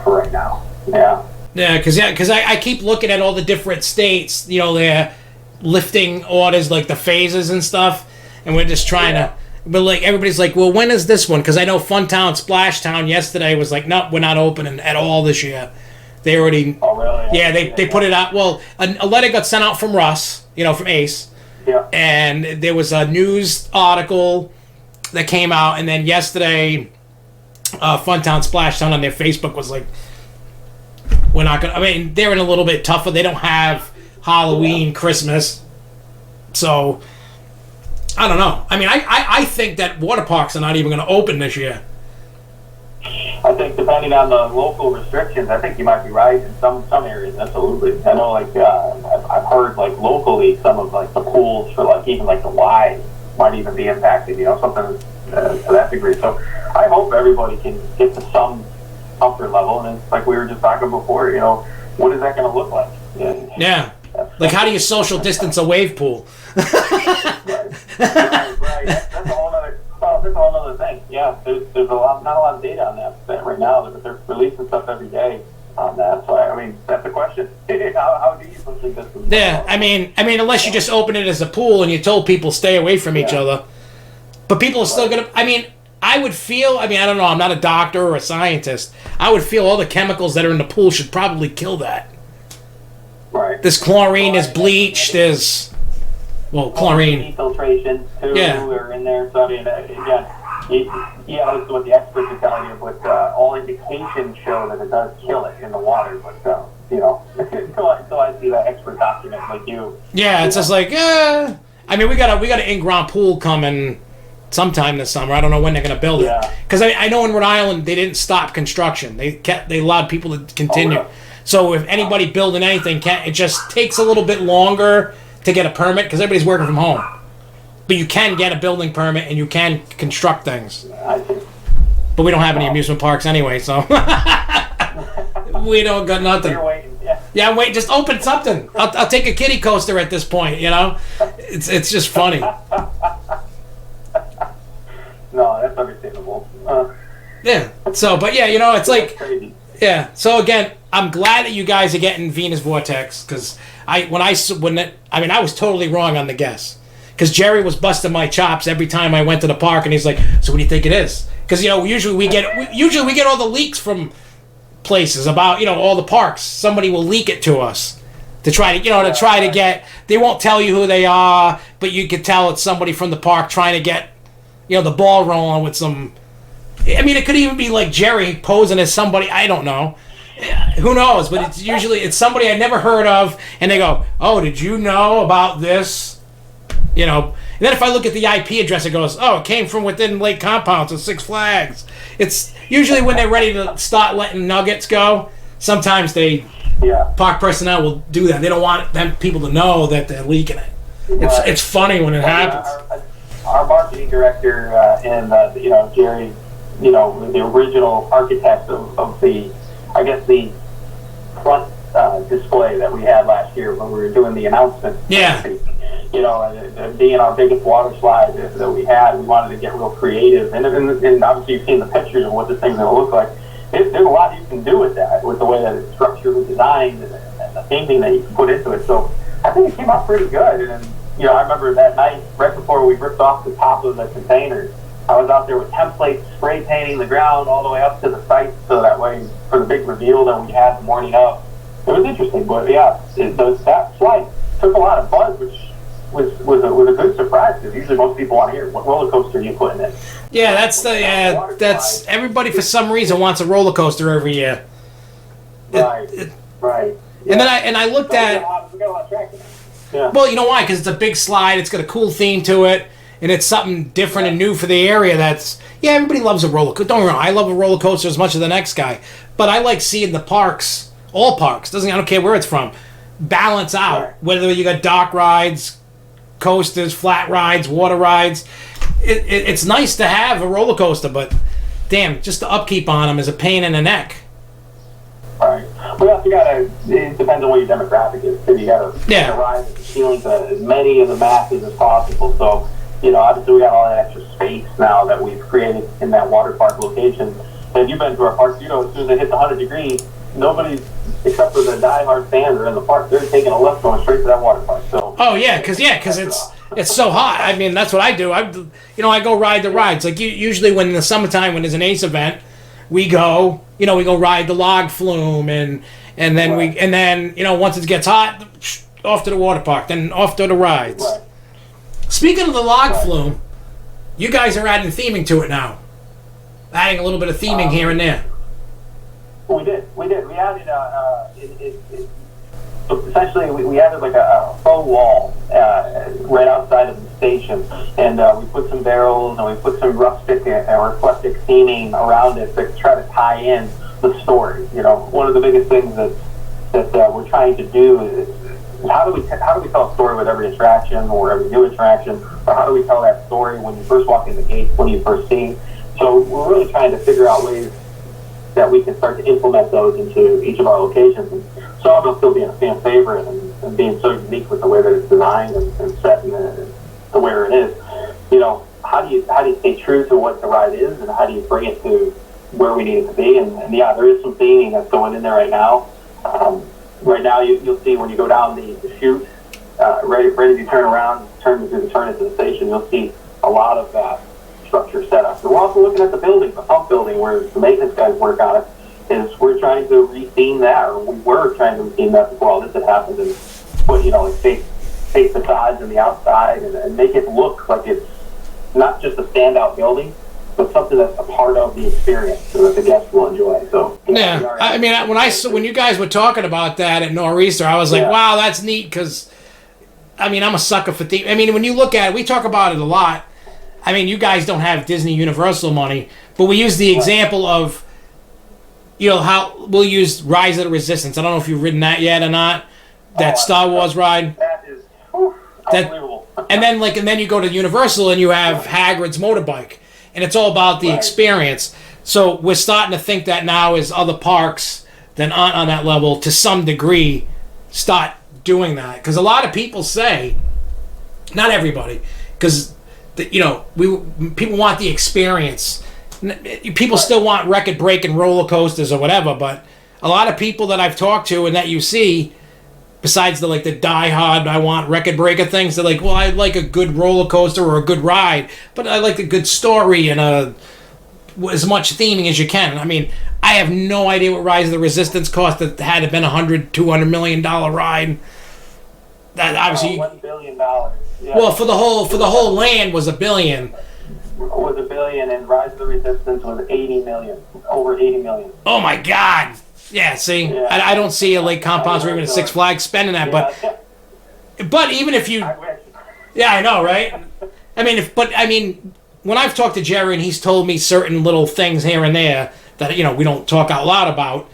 for right now. Yeah. Yeah, because I keep looking at all the different states, they're lifting orders, like the phases and stuff, and we're just trying to. But like everybody's like, well, when is this one? Because I know Funtown, Splash Town yesterday was like, nope, we're not opening at all this year. They already. Oh really? Yeah, they put it out. Well, a letter got sent out from Russ, from Ace. Yeah. And there was a news article that came out, and then yesterday, Funtown, Splash Town on their Facebook was like, we're not gonna. I mean, they're in a little bit tougher. They don't have Halloween, Christmas, so. I don't know. I mean, I think that water parks are not even going to open this year. I think depending on the local restrictions, I think you might be right in some areas. Absolutely. I know, like I've heard like locally some of like the pools for like even like the Y might even be impacted. Something to that degree. So I hope everybody can get to some comfort level. And it's like we were just talking before. What is that going to look like? Yeah. Like how do you social distance a wave pool? Right. That's a whole other thing. Yeah, there's not a lot of data on that right now. They're releasing stuff every day on that. So I mean, that's the question. How do you socially distance? Yeah, I mean, unless you just open it as a pool and you told people stay away from each other, but people are still gonna. I mean, I would feel. I mean, I don't know. I'm not a doctor or a scientist. I would feel all the chemicals that are in the pool should probably kill that. Right. There's chlorine, there's bleach, there's chlorine. Filtration too are in there. So I mean, again, listen to what the experts are telling you, but all indications show that it does kill it in the water. But until I see that expert document like you. Yeah, it's just like I mean, we got an in-ground pool coming sometime this summer. I don't know when they're gonna build it. Because I know in Rhode Island they didn't stop construction. They allowed people to continue. Oh, really? So if anybody building anything, it just takes a little bit longer to get a permit because everybody's working from home. But you can get a building permit and you can construct things. I see. But we don't have any amusement parks anyway, so we don't got nothing. You're waiting. Yeah, I'm waiting. Just open something. I'll take a kiddie coaster at this point. It's just funny. No, that's understandable. Yeah. So, but yeah, it's like. Crazy. Yeah. So again, I'm glad that you guys are getting Venus Vortex because I was totally wrong on the guess because Jerry was busting my chops every time I went to the park and he's like, so what do you think it is? Because usually we get all the leaks from places about all the parks. Somebody will leak it to us to try to get. They won't tell you who they are, but you can tell it's somebody from the park trying to get the ball rolling with some. I mean, it could even be like Jerry posing as somebody, I don't know. Who knows? But it's somebody I never heard of, and they go, oh, did you know about this? And then if I look at the IP address, it goes, oh, it came from within Lake Compounce of Six Flags. It's usually when they're ready to start letting nuggets go, sometimes park personnel will do that. They don't want people to know that they're leaking it. It's funny when it happens. Our marketing director and Jerry you know, the original architect of the, I guess, the front display that we had last year when we were doing the announcement. Yeah. You know, and being our biggest water slide that we had, we wanted to get real creative. And obviously you've seen the pictures of what this thing's going to look like. There's a lot you can do with that, with the way that it's structured and designed and the thinking that you can put into it. So I think it came out pretty good. And, you know, I remember that night, right before we ripped off the top of the container, I was out there with templates, spray painting the ground all the way up to the site, so that way for the big reveal that we had the morning of. It was interesting, but yeah, that flight took a lot of buzz, which was a good surprise, because usually most people want to hear, what roller coaster are you putting in? Yeah, that's everybody for some reason wants a roller coaster every year. Right. Yeah. And then I looked at. We got a lot of traction. Yeah. Well, you know why? Because it's a big slide. It's got a cool theme to it, and it's something different and new for the area. Everybody loves a roller coaster. Don't get me wrong, I love a roller coaster as much as the next guy, but I like seeing the parks, all parks. I don't care where it's from, balance out. Right. Whether you got dock rides, coasters, flat rides, water rides. It's nice to have a roller coaster, but damn, just the upkeep on them is a pain in the neck. Right. We also it depends on what your demographic is, too. You gotta rise the ceiling to as many of the masses as possible. So, you know, obviously we got all that extra space now that we've created in that water park location. And if you've been to our parks, you know, as soon as it hits 100 degrees, nobody, except for the diehard fans are in the park, they're taking a left going straight to that water park. So. Oh yeah, because it's so hot. I mean, that's what I do. I go ride the rides. Like usually when in the summertime when there's an ACE event, we go ride the log flume and then once it gets hot, off to the water park, then off to the rides. Right. Speaking of the log flume, you guys are adding theming to it now. Adding a little bit of theming here and there. We did. We added essentially we added like a faux wall right outside of the station, and we put some barrels and we put some rustic or eclectic theming around it to try to tie in the story. You know, one of the biggest things that we're trying to do is how do we tell a story with every attraction or every new attraction, or how do we tell that story when you first walk in the gate, when you first see? So we're really trying to figure out ways that we can start to implement those into each of our locations. And some of them still being a fan favorite and being so unique with the way that it's designed and set and the way it is. You know, how do you stay true to what the ride is, and how do you bring it to where we need it to be? And yeah, there is some theming that's going in there right now. Right now, you'll see when you go down the chute, ready to turn around, turn into the station, you'll see a lot of that structure set up. And we're also looking at the building, the pump building, where the maintenance guys work on it. We're trying to re-theme that, or we were trying to re-theme that before all this had happened, and put, like take the sides and the outside and make it look like it's not just a standout building, but something that's a part of the experience so that the guests will enjoy. So yeah, I mean, when you guys were talking about that at Nor'easter, I was like, wow, that's neat, because I mean, I'm a sucker for theme. I mean, when you look at it, we talk about it a lot. I mean, you guys don't have Disney Universal money, but we use the example of, how we'll use Rise of the Resistance. I don't know if you've ridden that yet or not. That Star Wars ride. That is unbelievable. And then you go to Universal and you have Hagrid's motorbike, and it's all about the experience. So we're starting to think that now as other parks that aren't on that level to some degree start doing that, because a lot of people say, not everybody, because people want the experience. People still want record-breaking roller coasters or whatever, but a lot of people that I've talked to and that you see, besides the die-hard, I want record-breaker things, they're like, well, I like a good roller coaster or a good ride, but I like a good story and as much theming as you can. I mean, I have no idea what Rise of the Resistance cost. That had it been $100-200 million ride. That obviously $1 billion. Yeah. Well, for the whole land was $1 billion. Was $1 billion, and Rise of the Resistance was $80 million, over $80 million. Oh my God! Yeah, see, I don't see a Lake Compounce or even a Six Flags spending that, but even if you, I know, right? I mean, when I've talked to Jerry and he's told me certain little things here and there that we don't talk out loud about,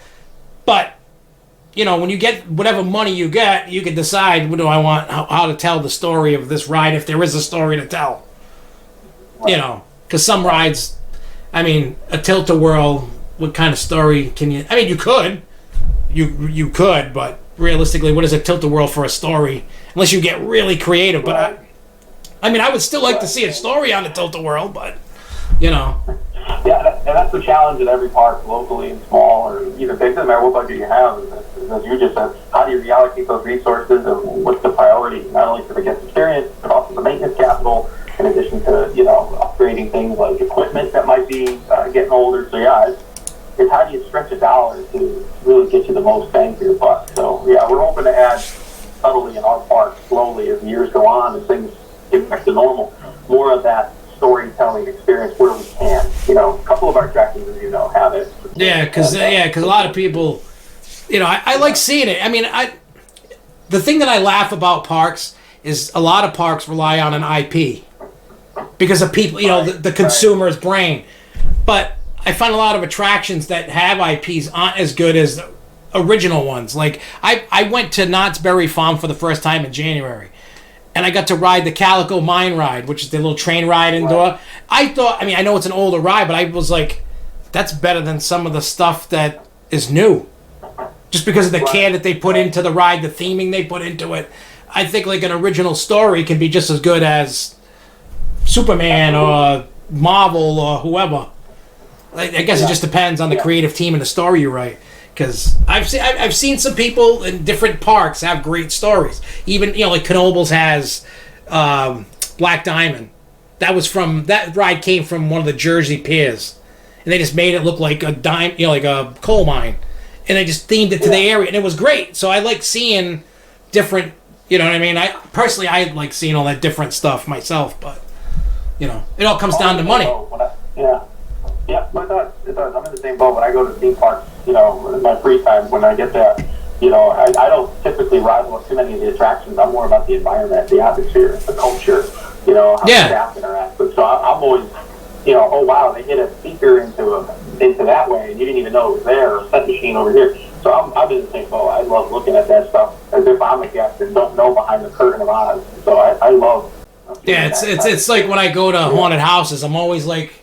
but when you get whatever money you get, you can decide what do I want, how to tell the story of this ride if there is a story to tell. Right. Because some rides, I mean, a tilt-a-whirl, what kind of story can you... I mean, you could, but realistically, what is a tilt-a-whirl for a story? Unless you get really creative. But I mean, I would still like to see a story on a tilt-a-whirl, but, you know. Yeah, and that's the challenge at every park, locally and small, or even big. Doesn't matter what budget you have. As you just said, how do you reallocate those resources, and what's the priority, not only for the guest experience, but also the maintenance capital, in addition to, you know, upgrading things like equipment that might be getting older. So yeah, it's how do you stretch a dollar to really get you the most bang for your buck. So yeah, we're hoping to add subtly in our park slowly as the years go on and things get back to normal, more of that storytelling experience where we can. You know, a couple of our attractions, as you know, have it. Yeah, because a lot of people, you know, I like seeing it. I mean, the thing that I laugh about parks is a lot of parks rely on an IP because of people, you know, the consumer's brain. But I find a lot of attractions that have IPs aren't as good as the original ones. Like, I went to Knott's Berry Farm for the first time in January, and I got to ride the Calico Mine Ride, which is the little train ride indoor. I thought, I mean, I know it's an older ride, but I was like, that's better than some of the stuff that is new. Just because of the care that they put into the ride, the theming they put into it. I think like an original story can be just as good as Superman or Marvel or whoever. I guess it just depends on the creative team and the story you write. Because I've seen some people in different parks have great stories. Even, you know, like Knoebels has Black Diamond. That ride came from one of the Jersey piers, and they just made it look like like a coal mine, and they just themed it to the area, and it was great. So I like seeing different. You know what I mean? I like seeing all that different stuff myself, but you know, it all comes down to money. Yeah, but it does. I'm in the same boat when I go to theme parks, you know, in my free time, when I get there, you know, I don't typically ride with too many of the attractions. I'm more about the environment, the atmosphere, the culture, you know, how the staff interact with. So I'm always, you know, oh wow, they hit a speaker into that way, and you didn't even know it was there, or a set machine over here. So I'm in the same boat. I love looking at that stuff as if I'm a guest and don't know behind the curtain of Oz. So I love. Yeah, it's like when I go to haunted houses, I'm always like,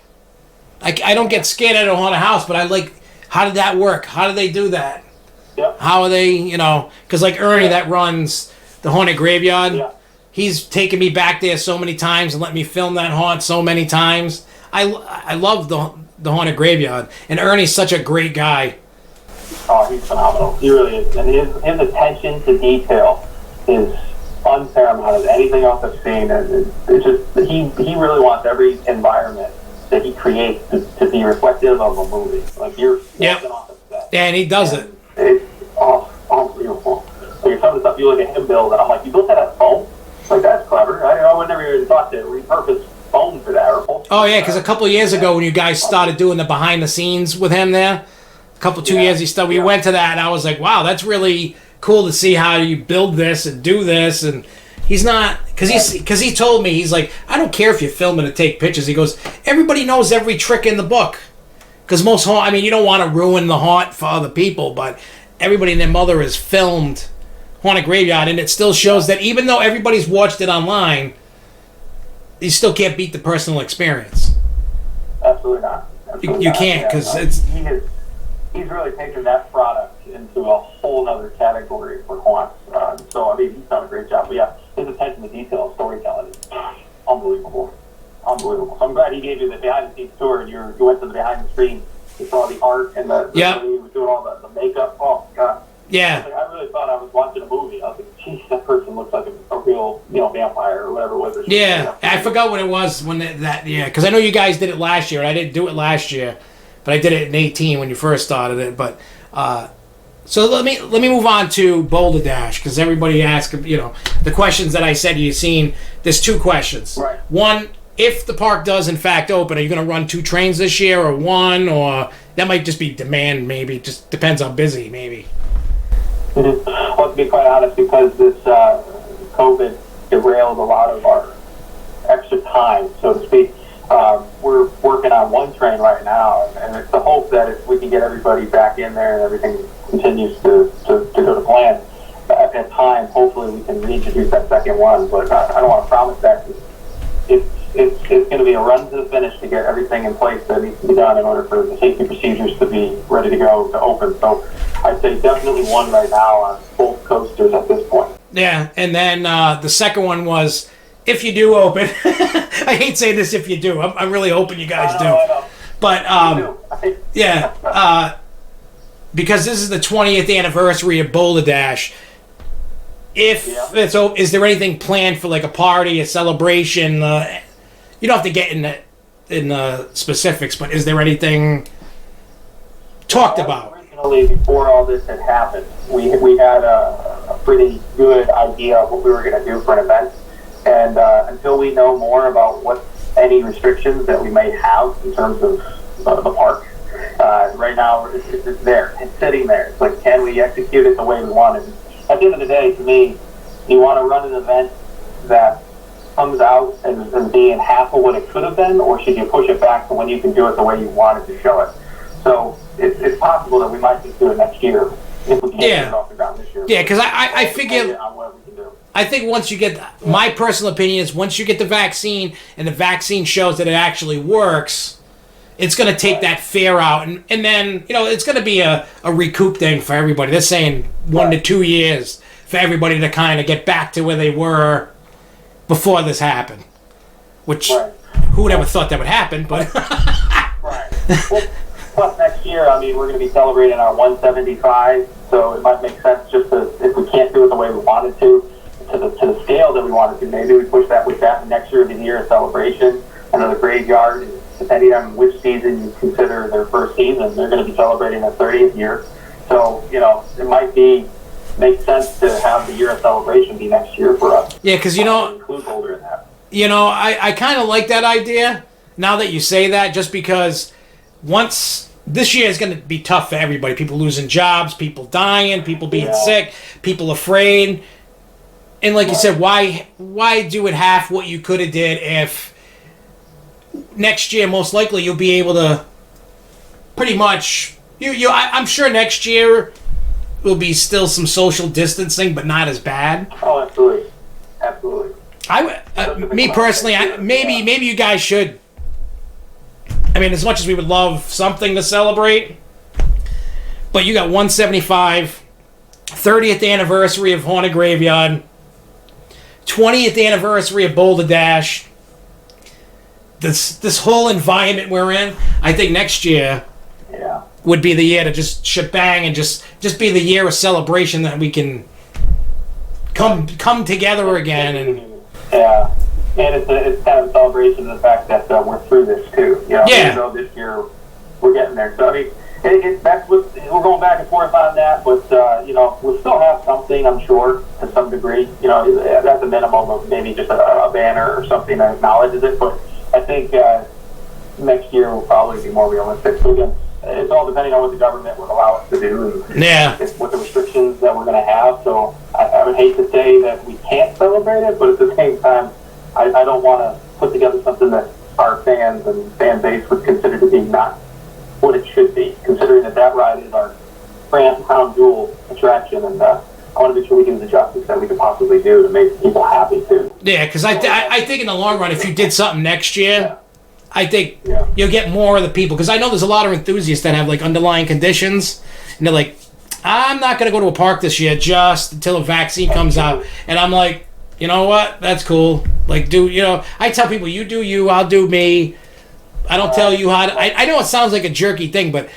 I don't get scared at a haunted house, but I like, how did that work? How did they do that? Yeah. How are they, you know, because like Ernie that runs the haunted graveyard, he's taken me back there so many times and let me film that haunt so many times. I love the haunted graveyard, and Ernie's such a great guy. Oh, he's phenomenal. He really is, and his attention to detail is unparamount as anything else I've seen. And it's just he really wants every environment that he creates to be reflective of a movie. Like you're walking off the set. Yeah, and he does it. It's unbelievable. Like some of the stuff you look at him build, and I'm like, you built that at foam? Like, that's clever. I would never even thought to repurpose foam for that. Oh yeah, because a couple of years ago when you guys started doing the behind the scenes with him there, two years he started. We went to that, and I was like, wow, that's really cool to see how you build this and do this. And he's not, because he told me, he's like, I don't care if you film it and take pictures. He goes, everybody knows every trick in the book. Because most haunt, I mean, you don't want to ruin the haunt for other people, but everybody and their mother has filmed Haunted Graveyard, and it still shows that even though everybody's watched it online, you still can't beat the personal experience. Absolutely not. You can't, because he's really taken that product into a whole other category for haunts. So, I mean, he's done a great job. But yeah, his attention to detail and storytelling is unbelievable. Unbelievable. So I'm glad he gave you the behind-the-scenes tour, and you went to the behind-the-screen. You saw the art and the he was doing all the makeup. Oh, God. Yeah. I really thought I was watching a movie. I was like, geez, that person looks like a real, vampire or whatever it was. Yeah, I forgot what it was when because I know you guys did it last year, and I didn't do it last year, but I did it in 2018 when you first started it. But so let me move on to Boulder Dash, because everybody asks, the questions that I said you've seen. There's two questions. Right. One, if the park does in fact open, are you going to run 2 trains this year, or 1, or that might just be demand? Maybe just depends how busy. Maybe. Well, to be quite honest, because this COVID derailed a lot of our extra time, so to speak, we're working on 1 train right now, and it's the hope that if we can get everybody back in there and everything continues to go to plan, at time, hopefully we can reintroduce that second one. But I don't want to promise that. It's it's going to be a run to the finish to get everything in place that needs to be done in order for the safety procedures to be ready to go to open. So I'd say definitely one right now on both coasters at this point. Yeah, and then the second one was, if you do open, I hate saying this if you do. I'm really hoping you guys do. I know. But, yeah, because this is the 20th anniversary of Boulder Dash, is there anything planned for like a party, a celebration? You don't have to get in the specifics, but is there anything talked about? Originally, before all this had happened, we had a pretty good idea of what we were going to do for an event, and until we know more about what any restrictions that we may have in terms of the park, right now it's there, it's sitting there. It's like, can we execute it the way we want it? At the end of the day, to me, you want to run an event that comes out and being half of what it could have been, or should you push it back to when you can do it the way you wanted to show it? So it's possible that we might just do it next year if we can't get it off the ground this year. Yeah, because I figure, I think once you get, my personal opinion is once you get the vaccine and the vaccine shows that it actually works, it's going to take that fear out. And then, it's going to be a recoup thing for everybody. They're saying 1 to 2 years for everybody to kind of get back to where they were before this happened. Which, who would ever thought that would happen, but... Right. Well, plus next year, we're going to be celebrating our 175, so it might make sense just to, if we can't do it the way we wanted to the scale that we wanted to, maybe we push that with that next year of the year of celebration, another graveyard, depending on which season you consider their first season, they're going to be celebrating their 30th year. So, it might make sense to have the year of celebration be next year for us. Yeah, because, include Boulder in that. I kind of like that idea, now that you say that, just because this year is going to be tough for everybody. People losing jobs, people dying, people being sick, people afraid. And like you said, why do it half what you could have did if next year, most likely, you'll be able to pretty much... I'm sure next year will be still some social distancing, but not as bad. Oh, absolutely. Absolutely. Me personally, maybe you guys should... as much as we would love something to celebrate, but you got 175, 30th anniversary of Haunted Graveyard, 20th anniversary of Boulder Dash, this whole environment we're in. I think next year would be the year to just shebang and just be the year of celebration that we can come together again. And it's kind of a celebration of the fact that we're through this too. Even though this year we're getting there. So that's what we're going back and forth on that. But we'll still have something, I'm sure, to some degree. That's a minimum of maybe just a banner or something that acknowledges it. But I think next year will probably be more realistic. So again, it's all depending on what the government would allow us to do and what the restrictions that we're going to have. So I would hate to say that we can't celebrate it, but at the same time, I don't want to put together something that our fans and fan base would consider to be not what it should be, considering that ride is our crown jewel attraction, and I want to make sure we do the justice that we could possibly do to make people happy too. Yeah, because I think in the long run, if you did something next year, I think you'll get more of the people. Because I know there's a lot of enthusiasts that have like underlying conditions, and they're like, I'm not going to go to a park this year just until a vaccine comes out. And I'm like, you know what? That's cool. Like, I tell people, you do you, I'll do me. I don't tell you how to... I know it sounds like a jerky thing, but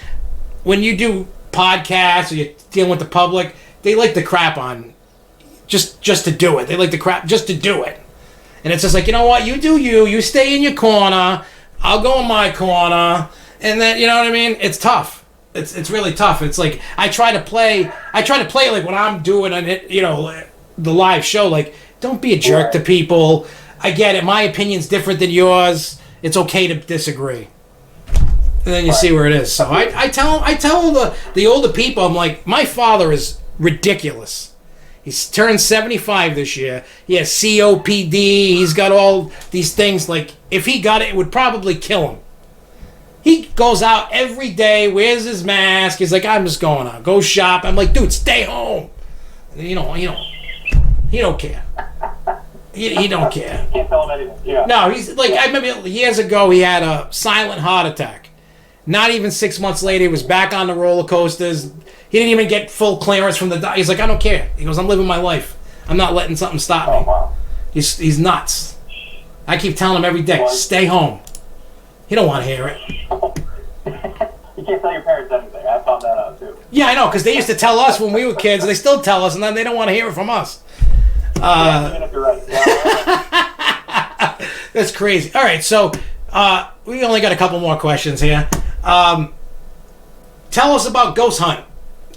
when you do podcasts or you're dealing with the public, they like to crap on just to do it. They like to crap just to do it. And it's just like, you know what? You do you stay in your corner, I'll go in my corner, and then, you know what I mean? It's tough. It's really tough. It's like, I try to play like when I'm doing the live show, like, don't be a jerk to people. I get it. My opinion's different than yours. It's okay to disagree. And then you see where it is. So I tell the older people, I'm like, my father is ridiculous. He's turned 75 this year. He has COPD. He's got all these things. Like, if he got it, it would probably kill him. He goes out every day, wears his mask. He's like, I'm just going out. Go shop. I'm like, dude, stay home. He don't care. He don't care. Can't tell him anything. Yeah. No, he's like, I remember years ago he had a silent heart attack. Not even 6 months later, he was back on the roller coasters. He didn't even get full clearance from the doctor. He's like, I don't care. He goes, I'm living my life. I'm not letting something stop me. Oh, wow. He's nuts. I keep telling him every day, stay home. He don't want to hear it. You can't tell your parents anything. I found that out too. Yeah, I know, because they used to tell us when we were kids. They still tell us, and then they don't want to hear it from us. Even if you're right. Yeah. That's crazy. All right, so we only got a couple more questions here. Tell us about Ghost Hunt,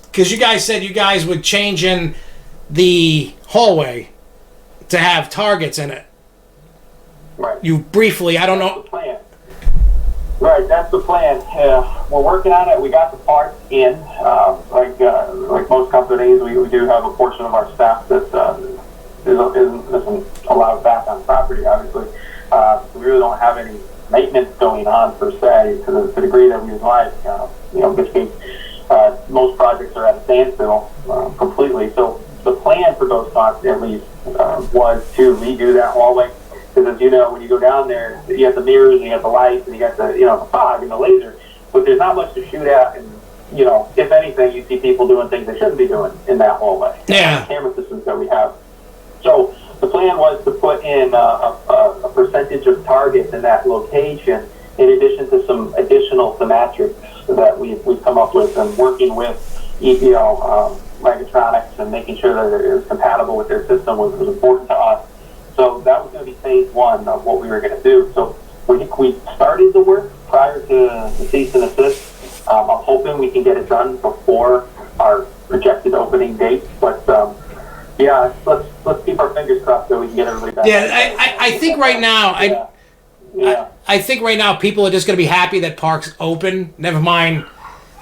because you guys said you guys were changing the hallway to have targets in it. Right. You briefly, I don't know. That's the plan. Right, that's the plan. We're working on it. We got the parts in. Like most companies, we do have a portion of our staff that isn't allowed back on property, obviously. We really don't have any maintenance going on per se to the degree that we would like. In this case, most projects are at a standstill completely. So the plan for Ghost Hunt, at least, was to redo that hallway. Because as you know, when you go down there, you have the mirrors, and you have the lights, and you got the fog and the laser. But there's not much to shoot at, and if anything, you see people doing things they shouldn't be doing in that hallway. Yeah. The camera systems that we have. So the plan was to put in a percentage of targets in that location, in addition to some additional thematrics that we've come up with, and working with Megatronics and making sure that it was compatible with their system was important to us. So that was going to be phase one of what we were going to do. So we started the work prior to the cease and desist. I'm hoping we can get it done before our projected opening date. But yeah, let's keep our fingers crossed so we can get everybody back. Yeah, I think right now, I think right now people are just going to be happy that park's open. Never mind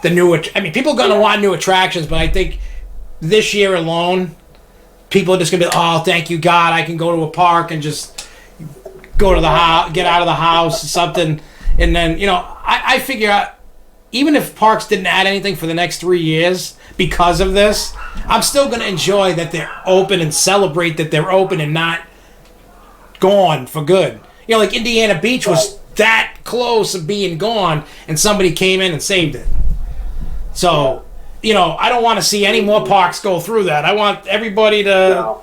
the new. People are going to want new attractions, but I think this year alone, people are just gonna be, oh, thank you God, I can go to a park and just go to the house, get out of the house, something, and then I figure out, even if parks didn't add anything for the next 3 years because of this, I'm still gonna enjoy that they're open and celebrate that they're open and not gone for good. Like Indiana Beach was that close of being gone, and somebody came in and saved it. So. I don't want to see any more parks go through that. I want everybody to,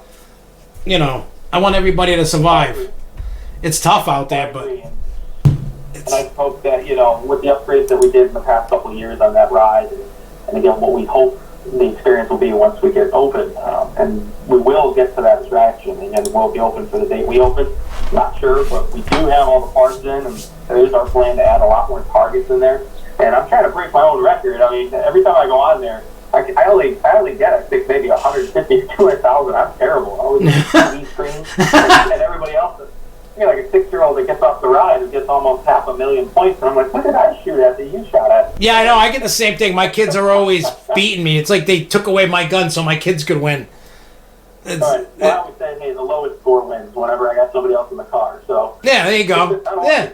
I want everybody to survive. It's tough out there, but. And I hope that, with the upgrades that we did in the past couple of years on that ride, and again, what we hope the experience will be once we get open, and we will get to that attraction, and we'll be open for the date we open. Not sure, but we do have all the parts in, and there is our plan to add a lot more targets in there. And I'm trying to break my own record. Every time I go on there, I only get, I think, maybe 150 to 200,000. I'm terrible. I always use TV screens. And everybody else, like a 6-year-old that gets off the ride and gets almost 500,000 points. And I'm like, what did I shoot at that you shot at? Yeah, I know. I get the same thing. My kids are always beating me. It's like they took away my gun so my kids could win. Right. Well, I always say, hey, the lowest score wins whenever I got somebody else in the car. So yeah, there you go. Yeah.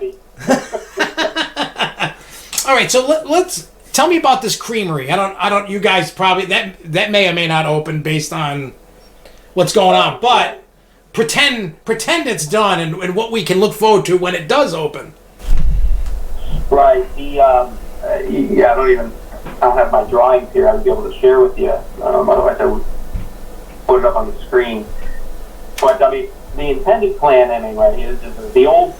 All right, so let's tell me about this creamery. I don't. You guys probably that may or may not open based on what's going on, but pretend it's done and what we can look forward to when it does open. Right. I don't have my drawings here. I would be able to share with you. Otherwise, I would put it up on the screen. But the intended plan anyway is the old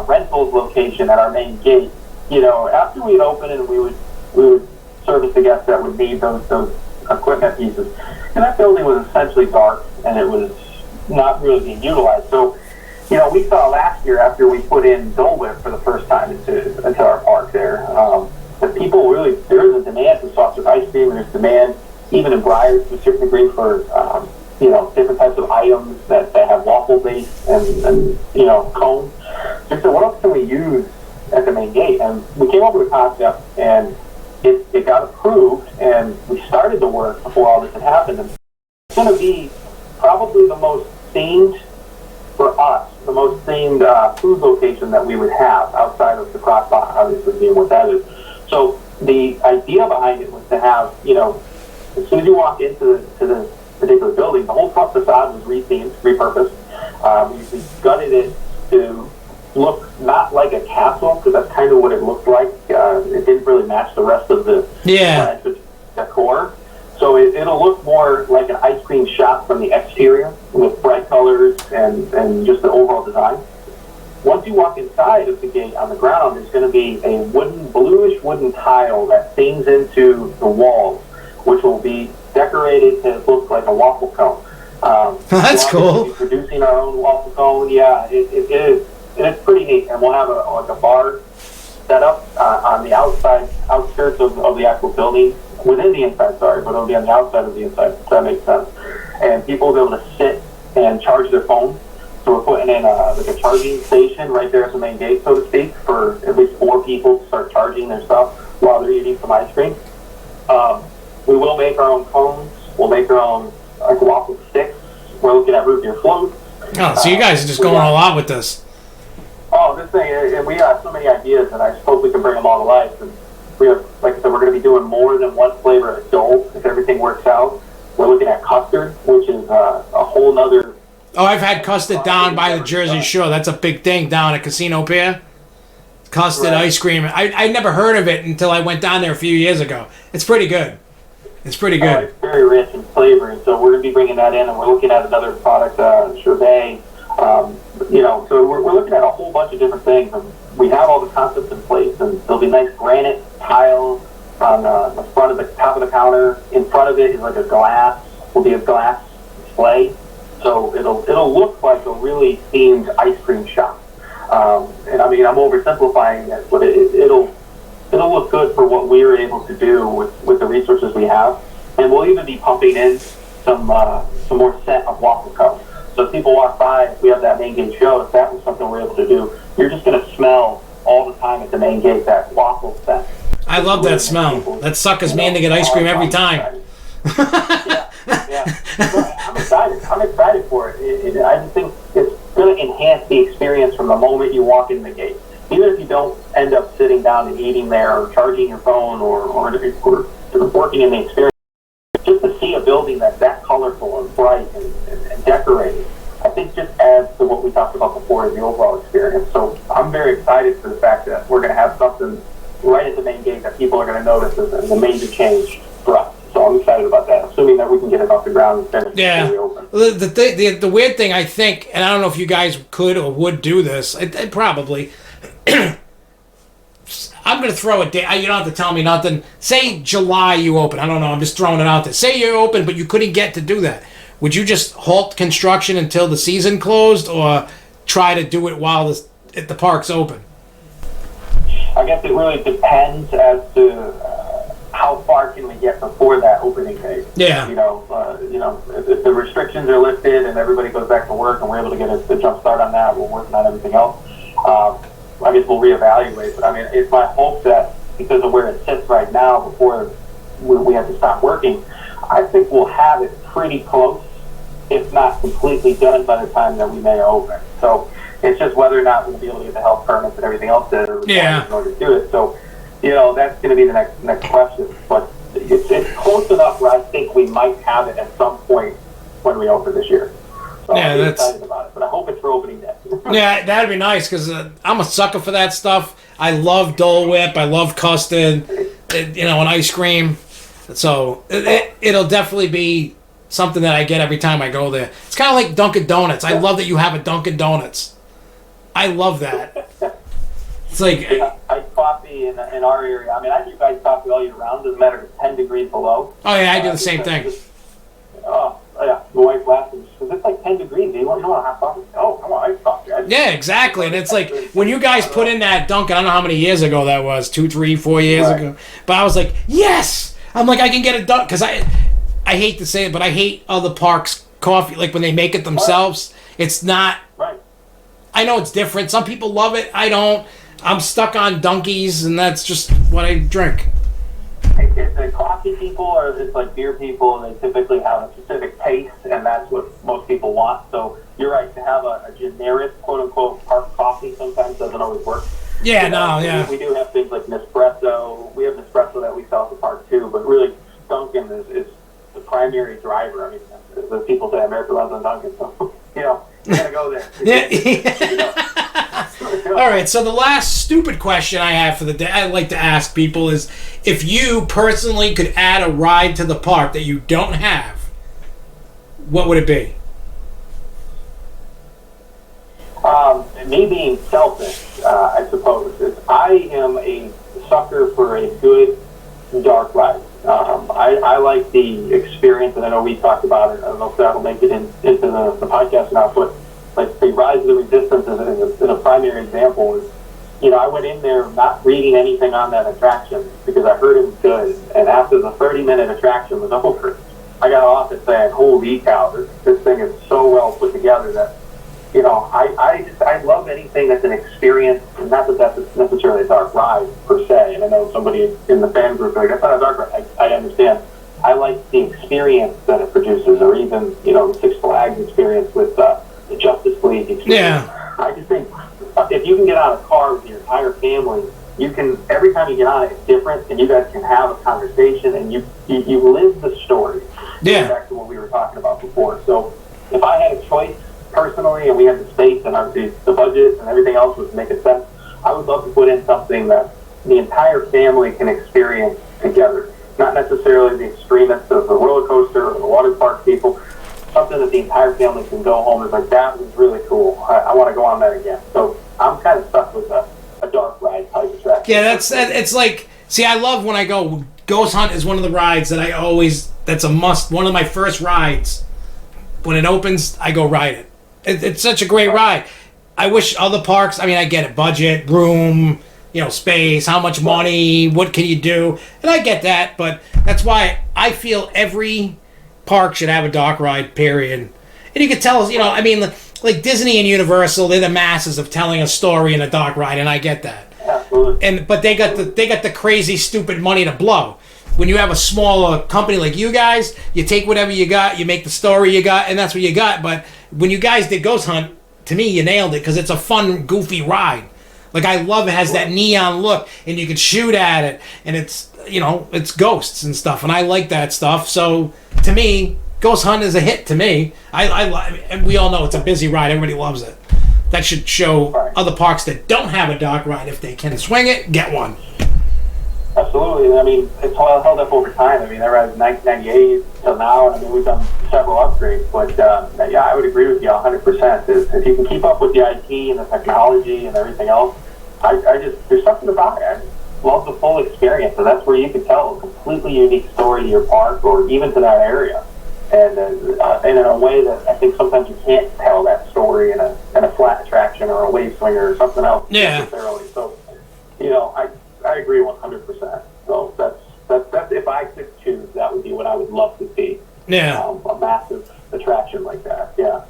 rentals location at our main gate. After we'd open it, we would service the guests that would need those equipment pieces. And that building was essentially dark, and it was not really being utilized. So, we saw last year after we put in Dole Whip for the first time into our park there, that people really, there is a demand for soft serve ice cream, and there's demand even in Briars to a certain degree for different types of items that have waffle base and cone. So what else can we use at the main gate? And we came up with a concept, and it got approved, and we started the work before all this had happened. And it's going to be probably the most themed, for us, the most themed food location that we would have outside of the Crockpot, obviously being what that is. So the idea behind it was to have, as soon as you walk into the particular building, the whole front facade was rethemed, repurposed. We gutted it to look not like a castle, because that's kind of what it looked like. It didn't really match the rest of the decor. So it'll look more like an ice cream shop from the exterior with bright colors and just the overall design. Once you walk inside of the gate on the ground, there's going to be a bluish wooden tile that sinks into the walls, which will be decorated to look like a waffle cone. That's cool. We'll be producing our own waffle cone. Yeah, it is. And it's pretty neat. And we'll have a bar set up on the outskirts of the actual building, within the inside, sorry, but it'll be on the outside of the inside, if that makes sense. And people will be able to sit and charge their phone. So we're putting in like a charging station right there at the main gate, so to speak, for at least 4 people to start charging their stuff while they're eating some ice cream. We will make our own cones. We'll make our own like waffle sticks. We're looking at root beer floats. Oh, so you guys are just going all out with this. Oh, this thing, and we have so many ideas, and I hope we can bring them all to life. And we have, like I said, we're going to be doing more than one flavor of Dole if everything works out. We're looking at custard, which is a whole nother. Oh, I've had custard down by the Jersey Shore. That's a big thing down at Casino Pier. Custard ice cream. I never heard of it until I went down there a few years ago. It's pretty good. It's pretty good. It's very rich in flavor, and so we're going to be bringing that in, and we're looking at another product, Chevet. So we're looking at a whole bunch of different things. And we have all the concepts in place, and there'll be nice granite tiles on the front of the top of the counter. In front of it is like will be a glass display. So it'll look like a really themed ice cream shop. And I mean, I'm oversimplifying it, but it'll look good for what we're able to do with the resources we have. And we'll even be pumping in some more scent of waffle cones. So if people walk by, if we have that main gate show, if that was something we're able to do, you're just going to smell all the time at the main gate that waffle scent. I love that smell. That suckers me in to get ice cream every time. Yeah. I'm excited for it. I just think it's going to enhance the experience from the moment you walk in the gate. Even if you don't end up sitting down and eating there or charging your phone or working in the experience, just to see a building that's that colorful and bright and decorated, I think just adds to what we talked about before in the overall experience. So I'm very excited for the fact that we're going to have something right at the main gate that people are going to notice as a major change for us. So I'm excited about that, assuming that we can get it off the ground and finish it open. The weird thing, I think, and I don't know if you guys could or would do this, I probably, I'm going to throw a day. You don't have to tell me nothing. Say July you open. I don't know. I'm just throwing it out there. Say you open, but you couldn't get to do that. Would you just halt construction until the season closed, or try to do it while the park's open? I guess it really depends as to how far can we get before that opening date. Yeah. If the restrictions are lifted and everybody goes back to work and we're able to get a jump start on that, we're working on everything else. I guess we'll reevaluate. But I mean, it's my hope that because of where it sits right now, before we have to stop working, I think we'll have it pretty close, if not completely done by the time that we may open. So it's just whether or not we'll be able to get the health permits and everything else that are required in order to do it. So, that's going to be the next question. But it's close enough where I think we might have it at some point when we open this year. So I'm excited about it, but I hope it's for opening day. Yeah, that'd be nice, because I'm a sucker for that stuff. I love Dole Whip. I love custard, and ice cream. So it'll definitely be something that I get every time I go there. It's kind of like Dunkin' Donuts. I love that you have a Dunkin' Donuts. I love that. It's like iced coffee in our area. I mean, I do iced coffee all year round. Doesn't matter if it's 10 degrees below. Oh yeah, I do the same thing. Yeah, the wife laughs because it's like 10 degrees. You want hot coffee? Oh, come on, iced coffee. Yeah, exactly. And it's like when you guys put in that Dunkin', I don't know how many years ago that was, 2, 3, 4 years ago. But I was like, yes. I'm like, I can get it done, because I hate to say it, but I hate other parks' coffee. Like when they make it themselves, it's not. Right. I know it's different. Some people love it. I don't. I'm stuck on Dunkies, and that's just what I drink. If the coffee people are just like beer people, they typically have a specific taste, and that's what most people want. So you're right, to have a generic, quote-unquote, park coffee sometimes doesn't always work. Yeah, We do have things like Nespresso. We have Nespresso that we sell at the park too, but really Dunkin' is the primary driver. I mean, as people say, America runs on Dunkin', so, you got to go there. All right, so the last stupid question I have for the day, I like to ask people is, if you personally could add a ride to the park that you don't have, what would it be? Me being selfish, I suppose, is I am a sucker for a good dark ride. I like the experience, and I know we talked about it. I don't know if that'll make it into the podcast or not, but like the Rise of the Resistance is a primary example. Is, I went in there not reading anything on that attraction because I heard it was good, and after the 30-minute attraction was over, I got off it saying, "Holy cow, this thing is so well put together that." I love anything that's an experience, and not that that's necessarily a dark ride per se. And I know somebody in the fan group like, that's not a dark ride. I understand. I like the experience that it produces, or even the Six Flags experience with the Justice League experience. Yeah. I just think if you can get out of a car with your entire family, you can. Every time you get on it, it's different, and you guys can have a conversation, and you live the story. Yeah. Back to what we were talking about before. So if I had a choice personally, and we had the space and obviously the budget and everything else was making sense, I would love to put in something that the entire family can experience together. Not necessarily the extremists of the roller coaster or the water park people. Something that the entire family can go home and is like, that was really cool. I want to go on that again. So I'm kind of stuck with a dark ride type attraction. Yeah, it's like, see, I love when I go. Ghost Hunt is one of the rides that that's a must. One of my first rides. When it opens, I go ride it. It's such a great ride. I wish other parks, I get it, budget, room, space, how much money, what can you do? And I get that, but that's why I feel every park should have a dark ride, period. And you can tell, like Disney and Universal, they're the masses of telling a story in a dark ride, and I get that. Absolutely. But they got the crazy, stupid money to blow. When you have a smaller company like you guys, you take whatever you got, you make the story you got, and that's what you got. But when you guys did Ghost Hunt, to me, you nailed it because it's a fun, goofy ride. Like, I love it has that neon look, and you can shoot at it, and it's ghosts and stuff, and I like that stuff. So, to me, Ghost Hunt is a hit to me. And we all know it's a busy ride. Everybody loves it. That should show other parks that don't have a dark ride, if they can swing it, get one. Absolutely. It's held up over time. They were at 1998 till now, and we've done several upgrades. But yeah, I would agree with you 100%. If you can keep up with the IT and the technology and everything else, there's something about it. I just love the full experience, and that's where you can tell a completely unique story to your park or even to that area, and in a way that I think sometimes you can't tell that story in a flat attraction or a wave swinger or something else necessarily. So, I agree 100%. So that's if I could choose, that would be what I would love to see. Yeah. A massive attraction like that. Yeah.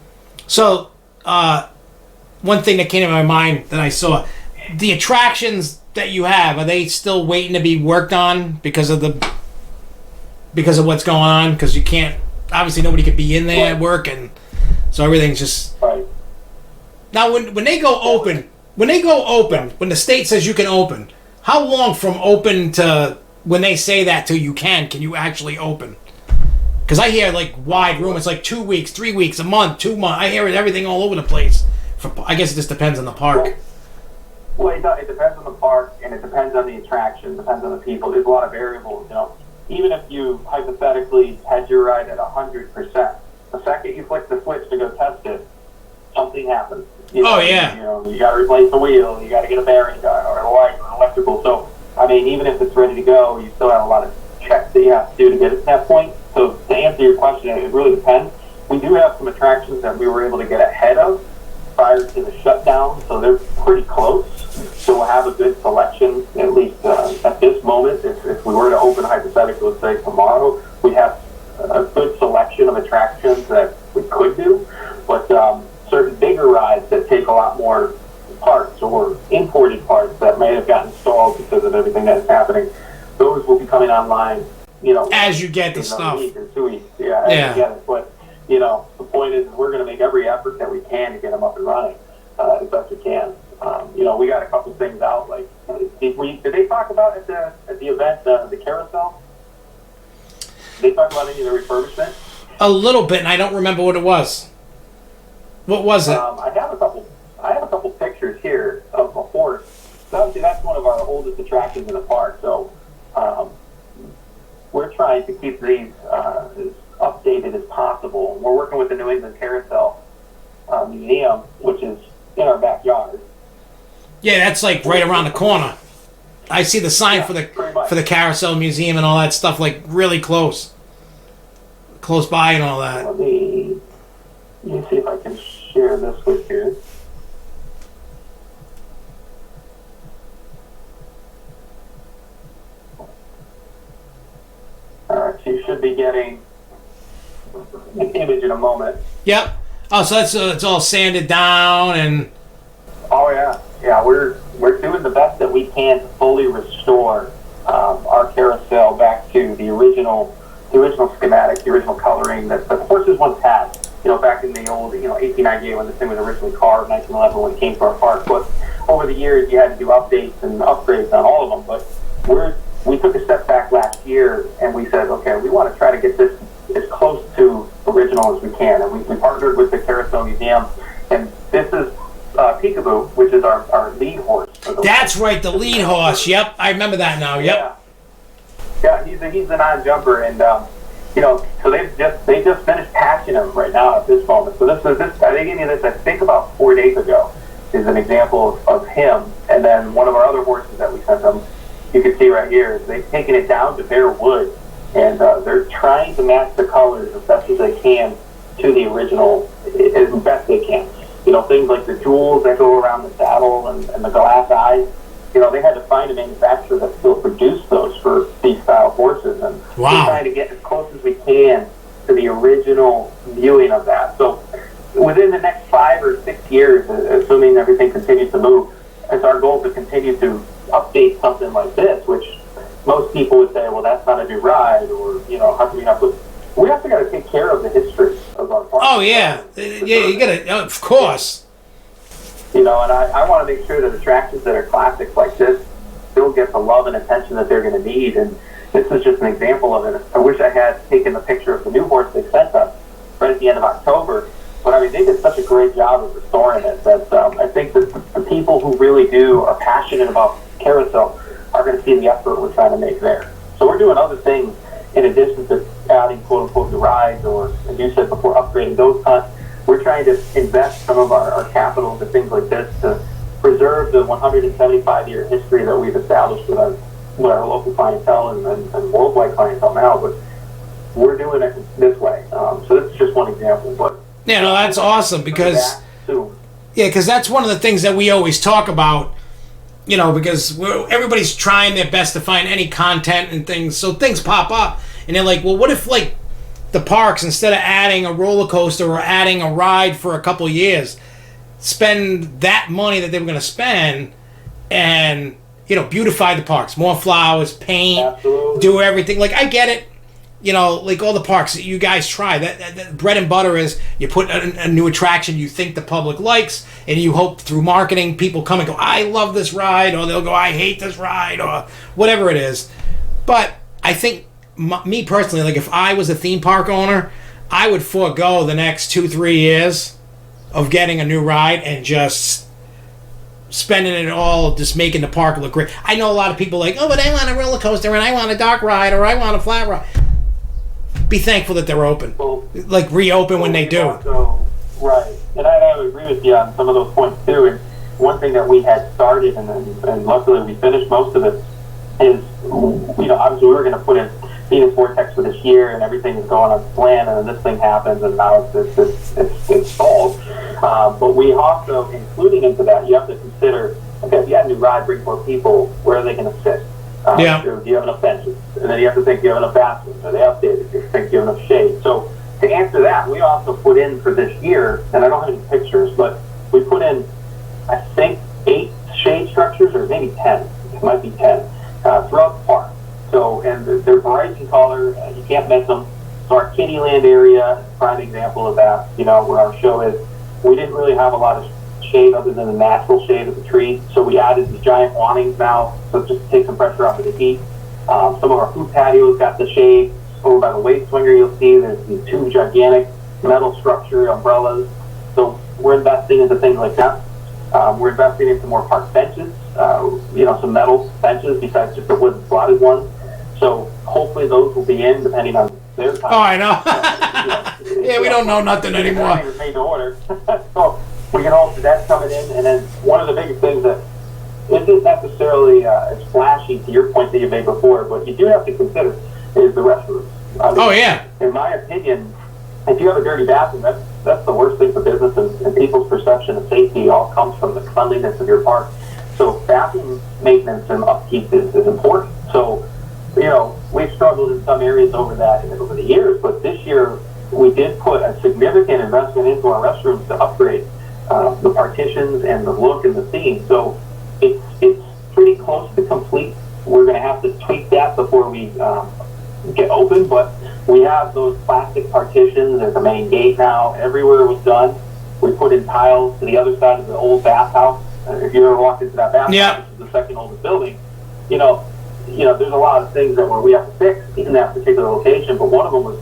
So, one thing that came to my mind that I saw, the attractions that you have, are they still waiting to be worked on because of what's going on? Because you can't, obviously nobody could be in there working, so everything's just right. Now, when they go open, when the state says you can open, how long from open to when they say that till you can you actually open? Because I hear like wide room, it's like 2 weeks, 3 weeks, a month, 2 months. I hear everything all over the place. I guess it just depends on the park. Well, it depends on the park, and it depends on the attraction, depends on the people. There's a lot of variables, Even if you hypothetically had your ride at 100%, the second you flick the switch to go test it, something happens. You got to replace the wheel, you got to get a bearing done, or a light, or electrical. So, even if it's ready to go, you still have a lot of checks that you have to do to get it to that point. So, to answer your question, it really depends. We do have some attractions that we were able to get ahead of prior to the shutdown, so they're pretty close. So we'll have a good selection, at least at this moment. If we were to open hypothetically, let's say tomorrow, we have a good selection of attractions that we could do. But certain bigger rides that take a lot more parts or imported parts that may have gotten stalled because of everything that's happening, those will be coming online, as you get the stuff. A week or 2 weeks, as you get it. But, the point is we're going to make every effort that we can to get them up and running as best we can. We got a couple things out, like, did they talk about at the event, the carousel? Did they talk about any of the refurbishment? A little bit, and I don't remember what it was. What was it? I have a couple pictures here of a horse. So obviously that's one of our oldest attractions in the park. So we're trying to keep these as updated as possible. We're working with the New England Carousel Museum, which is in our backyard. Yeah, that's like right around the corner. I see the sign for the Carousel Museum and all that stuff, like really close by and all that. Let me see if I can share this with you. All right, so you should be getting an image in a moment. Yep. Oh, so that's it's all sanded down and. Oh yeah. We're doing the best that we can to fully restore our carousel back to the original schematic, the original coloring that the horses once had. Back in the old 1898 when this thing was originally carved, 1911 when it came to our park. But over the years, you had to do updates and upgrades on all of them. But we took a step back last year and we said, okay, we want to try to get this as close to original as we can. And we partnered with the Carousel Museum, and this is Peekaboo, which is our lead horse. That's right, the lead horse. Yep, I remember that now. Yep. Yeah, he's a non-jumper, and so they just finished patching him right now at this moment. So this they gave me this I think about 4 days ago. Is an example of him, and then one of our other horses that we sent them. You can see right here, they've taken it down to bare wood, and they're trying to match the colors as best as they can to the original as best they can. Things like the jewels that go around the saddle and the glass eyes. They had to find a manufacturer that still produced those for these style horses, and we're trying to get as close as we can to the original viewing of that. So within the next 5 or 6 years, assuming everything continues to move, it's our goal to continue to update something like this, which most people would say, well, that's not a new ride, or how can we not put? We also got to take care of the history of our park. Oh yeah, you got to, of course. And I want to make sure that attractions that are classics like this still get the love and attention that they're going to need. And this is just an example of it. I wish I had taken the picture of the new horse they sent us right at the end of October. But I mean, they did such a great job of restoring it that I think that the people who really are passionate about Carousel are going to see the effort we're trying to make there. So we're doing other things in addition to adding quote unquote the rides, or as you said before, upgrading those hunts. We're trying to invest some of our capital into things like this to preserve the 175-year history that we've established with our local clientele and worldwide clientele now. But we're doing it this way. So this is just one example. But yeah, no, that's awesome because that's one of the things that we always talk about. Because everybody's trying their best to find any content and things, so things pop up, and they're like, well, what if the parks, instead of adding a roller coaster or adding a ride for a couple years, spend that money that they were going to spend and beautify the parks, more flowers, paint, Absolutely. Do everything. Like, I get it, like all the parks that you guys try, that bread and butter is you put a new attraction you think the public likes, and you hope through marketing people come and go, I love this ride, or they'll go, I hate this ride, or whatever it is. But I think me personally, like if I was a theme park owner, I would forego the next 2-3 years of getting a new ride and just spending it all just making the park look great. I know a lot of people like, oh, but I want a roller coaster and I want a dark ride or I want a flat ride. Be thankful that they're open. Like reopen when they do. Also, right. And I would agree with you on some of those points too. And one thing that we had started and luckily we finished most of it is, obviously we were going to put in Venus Vortex for this year, and everything is going on plan, and then this thing happens, and now it's stalled. But we also, including into that, you have to consider, okay, if you have a new ride, bring more people, where are they going to sit? Do you have enough benches? And then you have to think, do you have enough bathrooms? Are they updated? Do you think you have enough shade? So to answer that, we also put in for this year, and I don't have any pictures, but we put in, I think, 8 shade structures, or maybe 10. It might be 10, throughout the park. So, and they're bright in color, you can't miss them. So our Kittyland area, prime example of that, where our show is, we didn't really have a lot of shade other than the natural shade of the tree. So we added these giant awnings now, so just to take some pressure off of the heat. Some of our food patios got the shade. Over by the weight swinger, you'll see there's these 2 gigantic metal structure umbrellas. So we're investing into things like that. We're investing into more park benches, some metal benches besides just the wooden slotted ones. So hopefully those will be in depending on their time. Oh, I know. Yeah, we don't know nothing anymore. It was made to order. So we can hope that's coming in. And then one of the biggest things that isn't necessarily as flashy to your point that you made before, but you do have to consider is the restrooms. Oh, yeah. In my opinion, if you have a dirty bathroom, that's the worst thing for business, and people's perception of safety all comes from the cleanliness of your park. So bathroom maintenance and upkeep is important. So, we've struggled in some areas over the years, but this year we did put a significant investment into our restrooms to upgrade the partitions and the look and the theme. So it's pretty close to complete. We're going to have to tweak that before we get open, but we have those plastic partitions at the main gate now. Everywhere was done. We put in tiles to the other side of the old bathhouse. If you ever walked into that bathhouse, which is the second oldest building, there's a lot of things that we have to fix in that particular location, but one of them was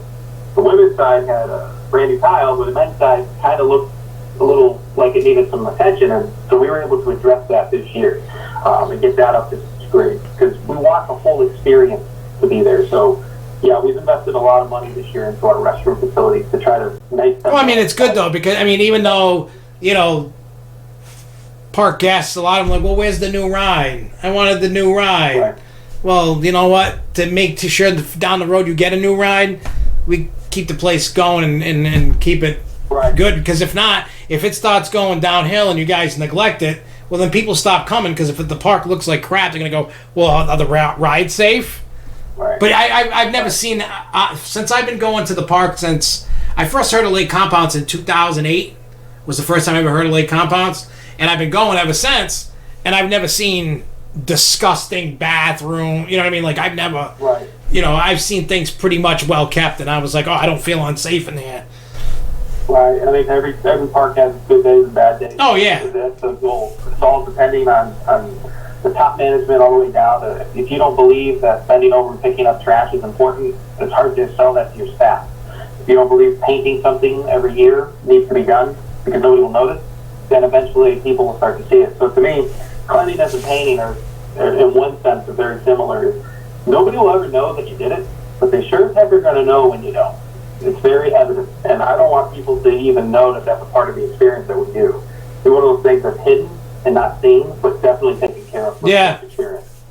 the women's side had a brand new tile, but the men's side kind of looked a little like it needed some attention, and so we were able to address that this year and get that up to grade, because we want the whole experience to be there. So yeah, we've invested a lot of money this year into our restroom facilities to try to make them. Well, I mean, it's good though, because even though park guests, a lot of them are like, well, where's the new ride? I wanted the new ride. Right. Well, you know what? To make sure that down the road you get a new ride, we keep the place going and keep it good. Because if not, if it starts going downhill and you guys neglect it, well, then people stop coming, because if the park looks like crap, they're going to go, well, are the rides safe? Right. But I've never seen, since I've been going to the park since I first heard of Lake Compounce in 2008, was the first time I ever heard of Lake Compounce, and I've been going ever since, and I've never seen disgusting bathroom, you know what I mean? Like, I've never, I've seen things pretty much well kept, and I was like, oh, I don't feel unsafe in there. Right. I mean, every park has good days and bad days. Oh, yeah. That's the goal. It's all depending on the top management all the way down to, if you don't believe that bending over and picking up trash is important, it's hard to sell that to your staff. If you don't believe painting something every year needs to be done because nobody will notice, then eventually people will start to see it. So to me, cleanliness and painting are in one sense, are very similar. Nobody will ever know that you did it, but they sure as heck are going to know when you don't. It's very evident, and I don't want people to even know that that's a part of the experience that we do. It's one of those things that's hidden and not seen, but definitely taken care of. Yeah. Experience.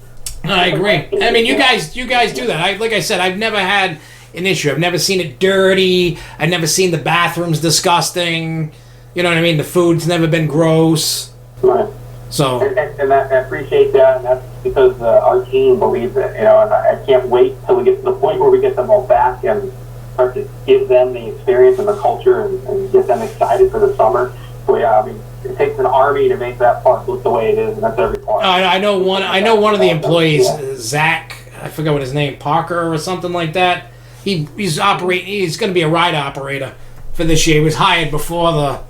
No, I agree. I mean, you guys do that. Like I said, I've never had an issue. I've never seen it dirty. I've never seen the bathrooms disgusting. You know what I mean? The food's never been gross. Right. So. And I appreciate that, and that's because our team believes it. And I can't wait till we get to the point where we get them all back and start to give them the experience and the culture and get them excited for the summer. So yeah, I mean, it takes an army to make that park look the way it is, and that's every park. I know one of the employees, Zach. I forget what his name, Parker or something like that. He's operating. He's going to be a ride operator for this year. He was hired before the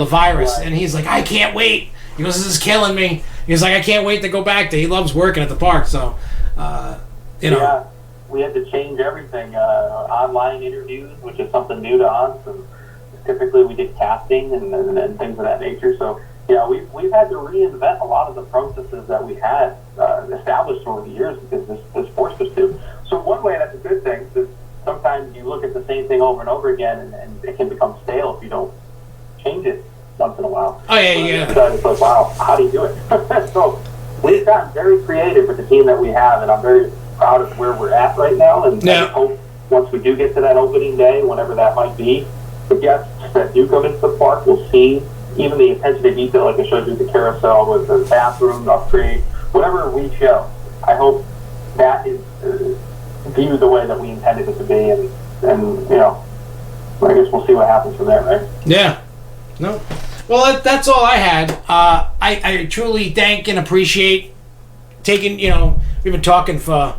virus, and he's like, I can't wait. He goes, this is killing me. He's like, I can't wait to go back there. He loves working at the park, so Yeah, we had to change everything. Online interviews, which is something new to us, and typically we did casting and things of that nature. So yeah, we've had to reinvent a lot of the processes that we had established over the years because this forced us to. So one way that's a good thing, because sometimes you look at the same thing over and over again, and it can become stale if you don't change it once in a while. Oh yeah. It's like, wow, how do you do it? So we've gotten very creative with the team that we have, and I'm very proud of where we're at right now. And I hope once we do get to that opening day, whenever that might be, the guests that do come into the park will see even the attention to detail, like I showed you the carousel with the bathroom upgrade, whatever we show. I hope that is viewed the way that we intended it to be, and I guess we'll see what happens from there, right? Yeah. No. Well, that's all I had. I truly thank and appreciate taking, we've been talking for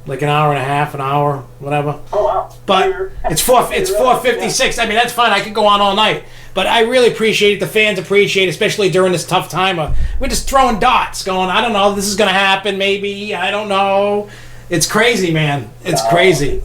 like an hour and a half, an hour, whatever. Oh, wow. But it's 4:56. I mean, that's fine. I could go on all night. But I really appreciate it. The fans appreciate it, especially during this tough time. We're just throwing dots, going, I don't know, this is going to happen, maybe. I don't know. It's crazy, man. It's crazy.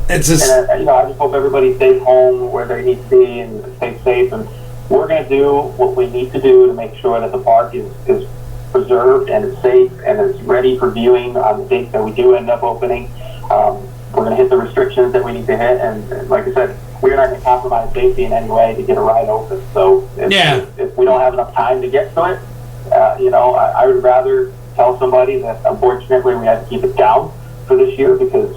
It's just, and I just hope everybody stays home where they need to be and stay safe. And we're going to do what we need to do to make sure that the park is preserved and is safe and is ready for viewing on the date that we do end up opening. We're going to hit the restrictions that we need to hit, and like I said, we're not going to compromise safety in any way to get a ride open. So if we don't have enough time to get to it, I would rather tell somebody that unfortunately we have to keep it down for this year, because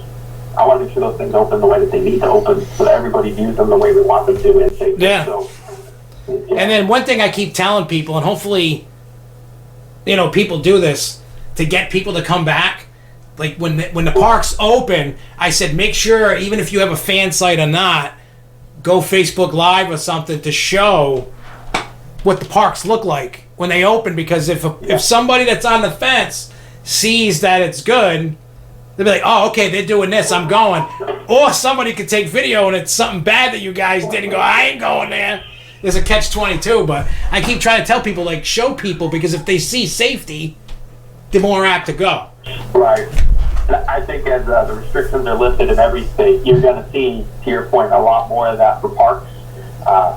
I want to make sure those things open the way that they need to open so that everybody views them the way we want them to and safely. Yeah. So, And then one thing I keep telling people, and hopefully, people do this to get people to come back. Like when the park's open, I said make sure, even if you have a fan site or not, go Facebook Live or something to show what the parks look like when they open. Because if somebody that's on the fence sees that it's good, they'll be like, oh, okay, they're doing this, I'm going. Or somebody could take video and it's something bad that you guys did and go, I ain't going there. There's a catch-22, but I keep trying to tell people, like, show people, because if they see safety, they're more apt to go. Right. I think as the restrictions are lifted in every state, you're going to see, to your point, a lot more of that for parks.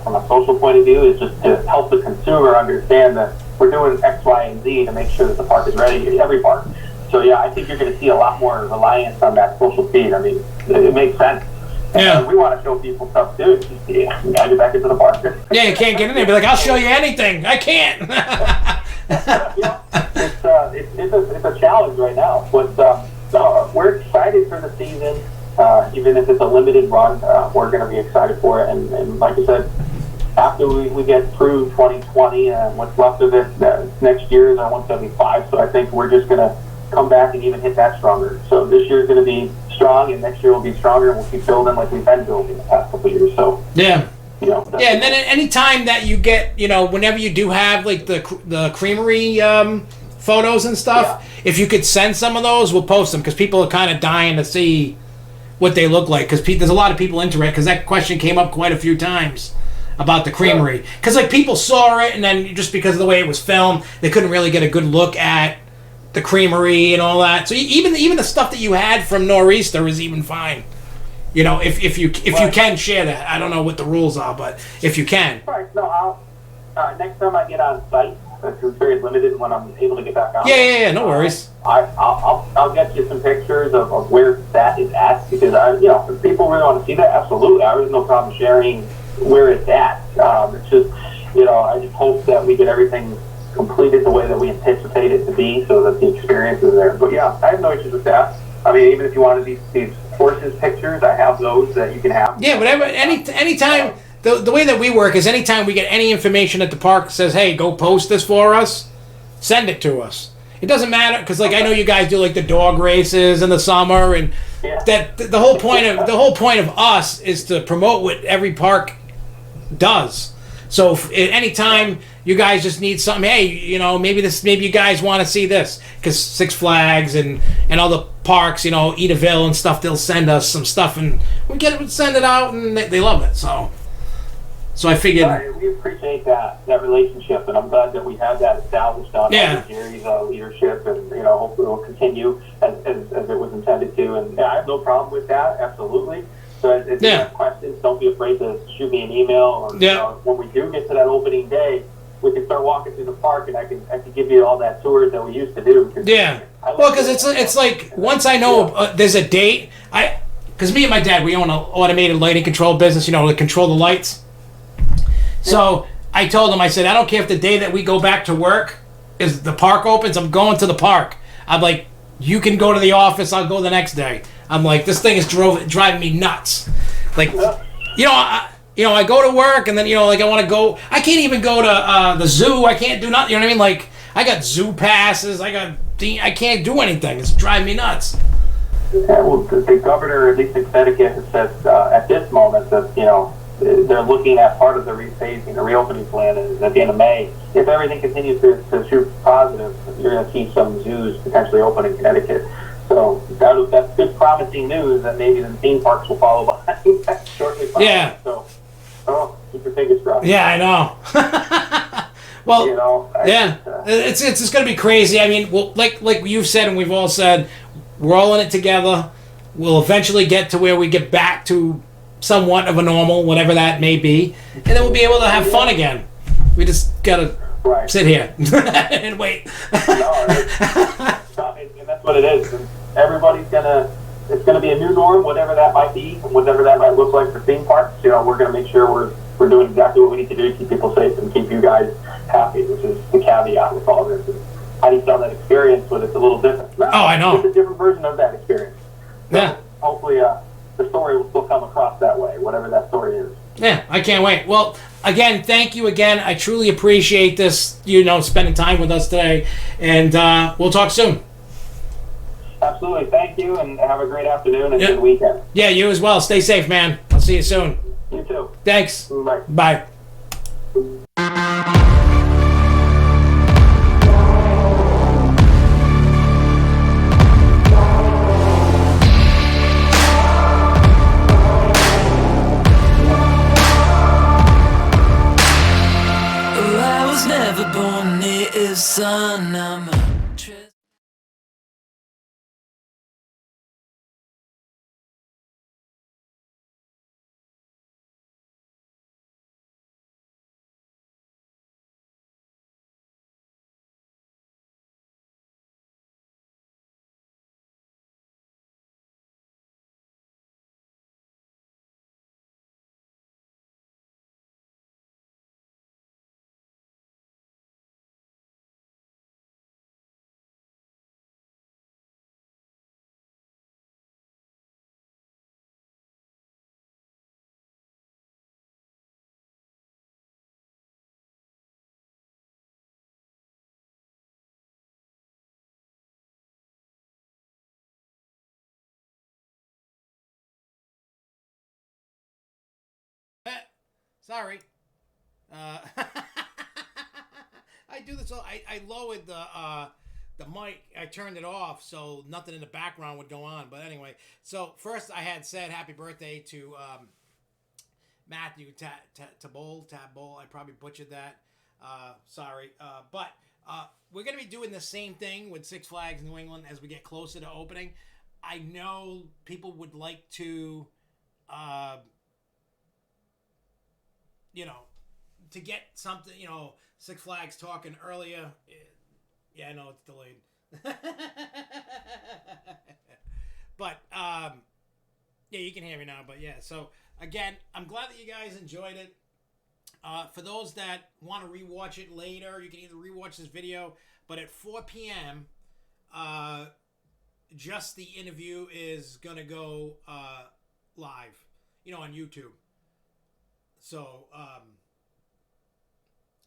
From a social point of view, is just to help the consumer understand that we're doing X, Y, and Z to make sure that the park is ready at every park. So, yeah, I think you're going to see a lot more reliance on that social feed. I mean, it makes sense. And we want to show people stuff too. You gotta get back into the park. Yeah, you can't get in there. Be like, I'll show you anything. I can't. It's a challenge right now. But we're excited for the season. Even if it's a limited run, we're going to be excited for it. And like I said, after we get through 2020 and what's left of it, next year is our 175. So I think we're just going to come back and even hit that stronger. So this year is going to be strong, and next year will be stronger, and we'll keep building like we've been building the past couple of years. So and then any time that you get, whenever you do have like the creamery photos and stuff, if you could send some of those, we'll post them, because people are kind of dying to see what they look like, because there's a lot of people interested, because that question came up quite a few times about the creamery, because like people saw it, and then just because of the way it was filmed, they couldn't really get a good look at the creamery and all that. So even the stuff that you had from Nor'easter is even fine. If you can share that. I don't know what the rules are, but if you can. Right. No, I'll next time I get on site, it's very limited when I'm able to get back on. Yeah. No worries. I'll get you some pictures of where that is at, because if people really want to see that, absolutely. I have no problem sharing where it's at. It's just I just hope that we get everything completed the way that we anticipate it to be, so that the experience is there. But yeah, I have no issues with that. I mean, even if you wanted these horses pictures, I have those that you can have. Yeah, whatever. Anytime. The way that we work is anytime we get any information at the park that says, hey, go post this for us, send it to us. It doesn't matter, because like I know you guys do like the dog races in the summer, and that the whole point of us is to promote what every park does. So if at any time you guys just need something, hey, maybe you guys want to see this, because Six Flags and other parks, Edaville and stuff, they'll send us some stuff, and we send it out, and they love it. So I figured. We appreciate that relationship, and I'm glad that we have that established on Jerry's leadership, and hopefully it will continue as it was intended to. And I have no problem with that, absolutely. So if you have questions, don't be afraid to shoot me an email. Or, when we do get to that opening day, we can start walking through the park, and I can give you all that tours that we used to do. Because it's like once I know there's a date, because me and my dad, we own an automated lighting control business, to control the lights. So I told him, I said, I don't care if the day that we go back to work is the park opens, I'm going to the park. I'm like, you can go to the office, I'll go the next day. I'm like, this thing is driving me nuts. Like, I go to work, and then, like I want to go. I can't even go to the zoo. I can't do nothing. You know what I mean? Like, I got zoo passes. I can't do anything. It's driving me nuts. Yeah, well, the governor, at least in Connecticut, has said at this moment that, they're looking at part of the rephasing, the reopening plan is at the end of May. If everything continues to shoot positive, you're going to see some zoos potentially open in Connecticut. So that's good, promising news that maybe the theme parks will follow behind that shortly. So, keep your fingers crossed. Yeah, I know. Well, it's going to be crazy. I mean, well, like you've said and we've all said, we're all in it together. We'll eventually get to where we get back to somewhat of a normal, whatever that may be, and then we'll be able to have fun again. We just gotta sit here and wait. And that's what it is. And it's gonna be a new norm, whatever that might be, and whatever that might look like for theme parks. We're gonna make sure we're doing exactly what we need to do to keep people safe and keep you guys happy, which is the caveat with all this. And how do you sell that experience when it's a little different? I know. It's a different version of that experience. So yeah. Hopefully, the story will still come across that way, whatever that story is. Yeah, I can't wait. Well, again, thank you again. I truly appreciate this, spending time with us today. And we'll talk soon. Absolutely. Thank you, and have a great afternoon and good weekend. Yeah, you as well. Stay safe, man. I'll see you soon. You too. Thanks. Bye. Bye. Never born near sun. I'm a Sorry. I do this all. I lowered the mic. I turned it off so nothing in the background would go on. But anyway, so first I had said happy birthday to Matthew Tabol. I probably butchered that. Sorry. But we're going to be doing the same thing with Six Flags New England as we get closer to opening. I know people would like to... to get something, Six Flags talking earlier. Yeah, I know it's delayed. But, yeah, you can hear me now. But, yeah, so, again, I'm glad that you guys enjoyed it. For those that want to rewatch it later, you can either rewatch this video, but at 4 p.m., just the interview is going to go live, on YouTube. So,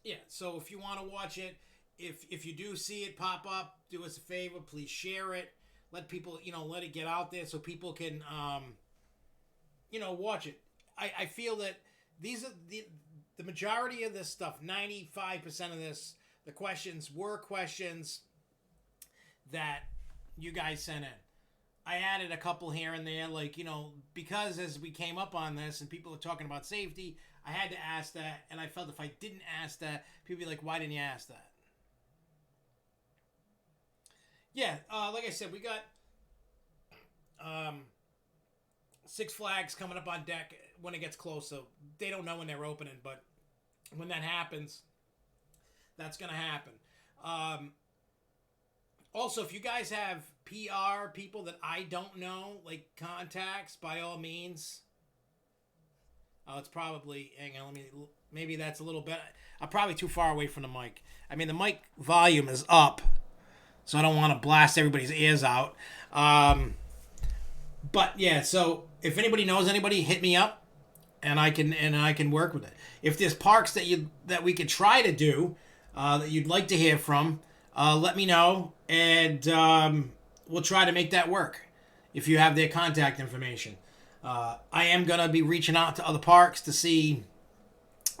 yeah, so if you want to watch it, if you do see it pop up, do us a favor, please share it. Let people, let it get out there so people can, watch it. I feel that these are the majority of this stuff, 95% of this, the questions were questions that you guys sent in. I added a couple here and there, because as we came up on this and people are talking about safety, I had to ask that, and I felt if I didn't ask that, people would be like, why didn't you ask that? Yeah, like I said, we got Six Flags coming up on deck when it gets close, so they don't know when they're opening, but when that happens, that's going to happen. Also, if you guys have PR people that I don't know, contacts, by all means. Oh, it's probably, hang on, maybe that's a little bit, I'm probably too far away from the mic. I mean, the mic volume is up, so I don't want to blast everybody's ears out. But yeah, so if anybody knows anybody, hit me up, and I can work with it. If there's parks that we could try to do, that you'd like to hear from, let me know, and we'll try to make that work if you have their contact information. I am going to be reaching out to other parks to see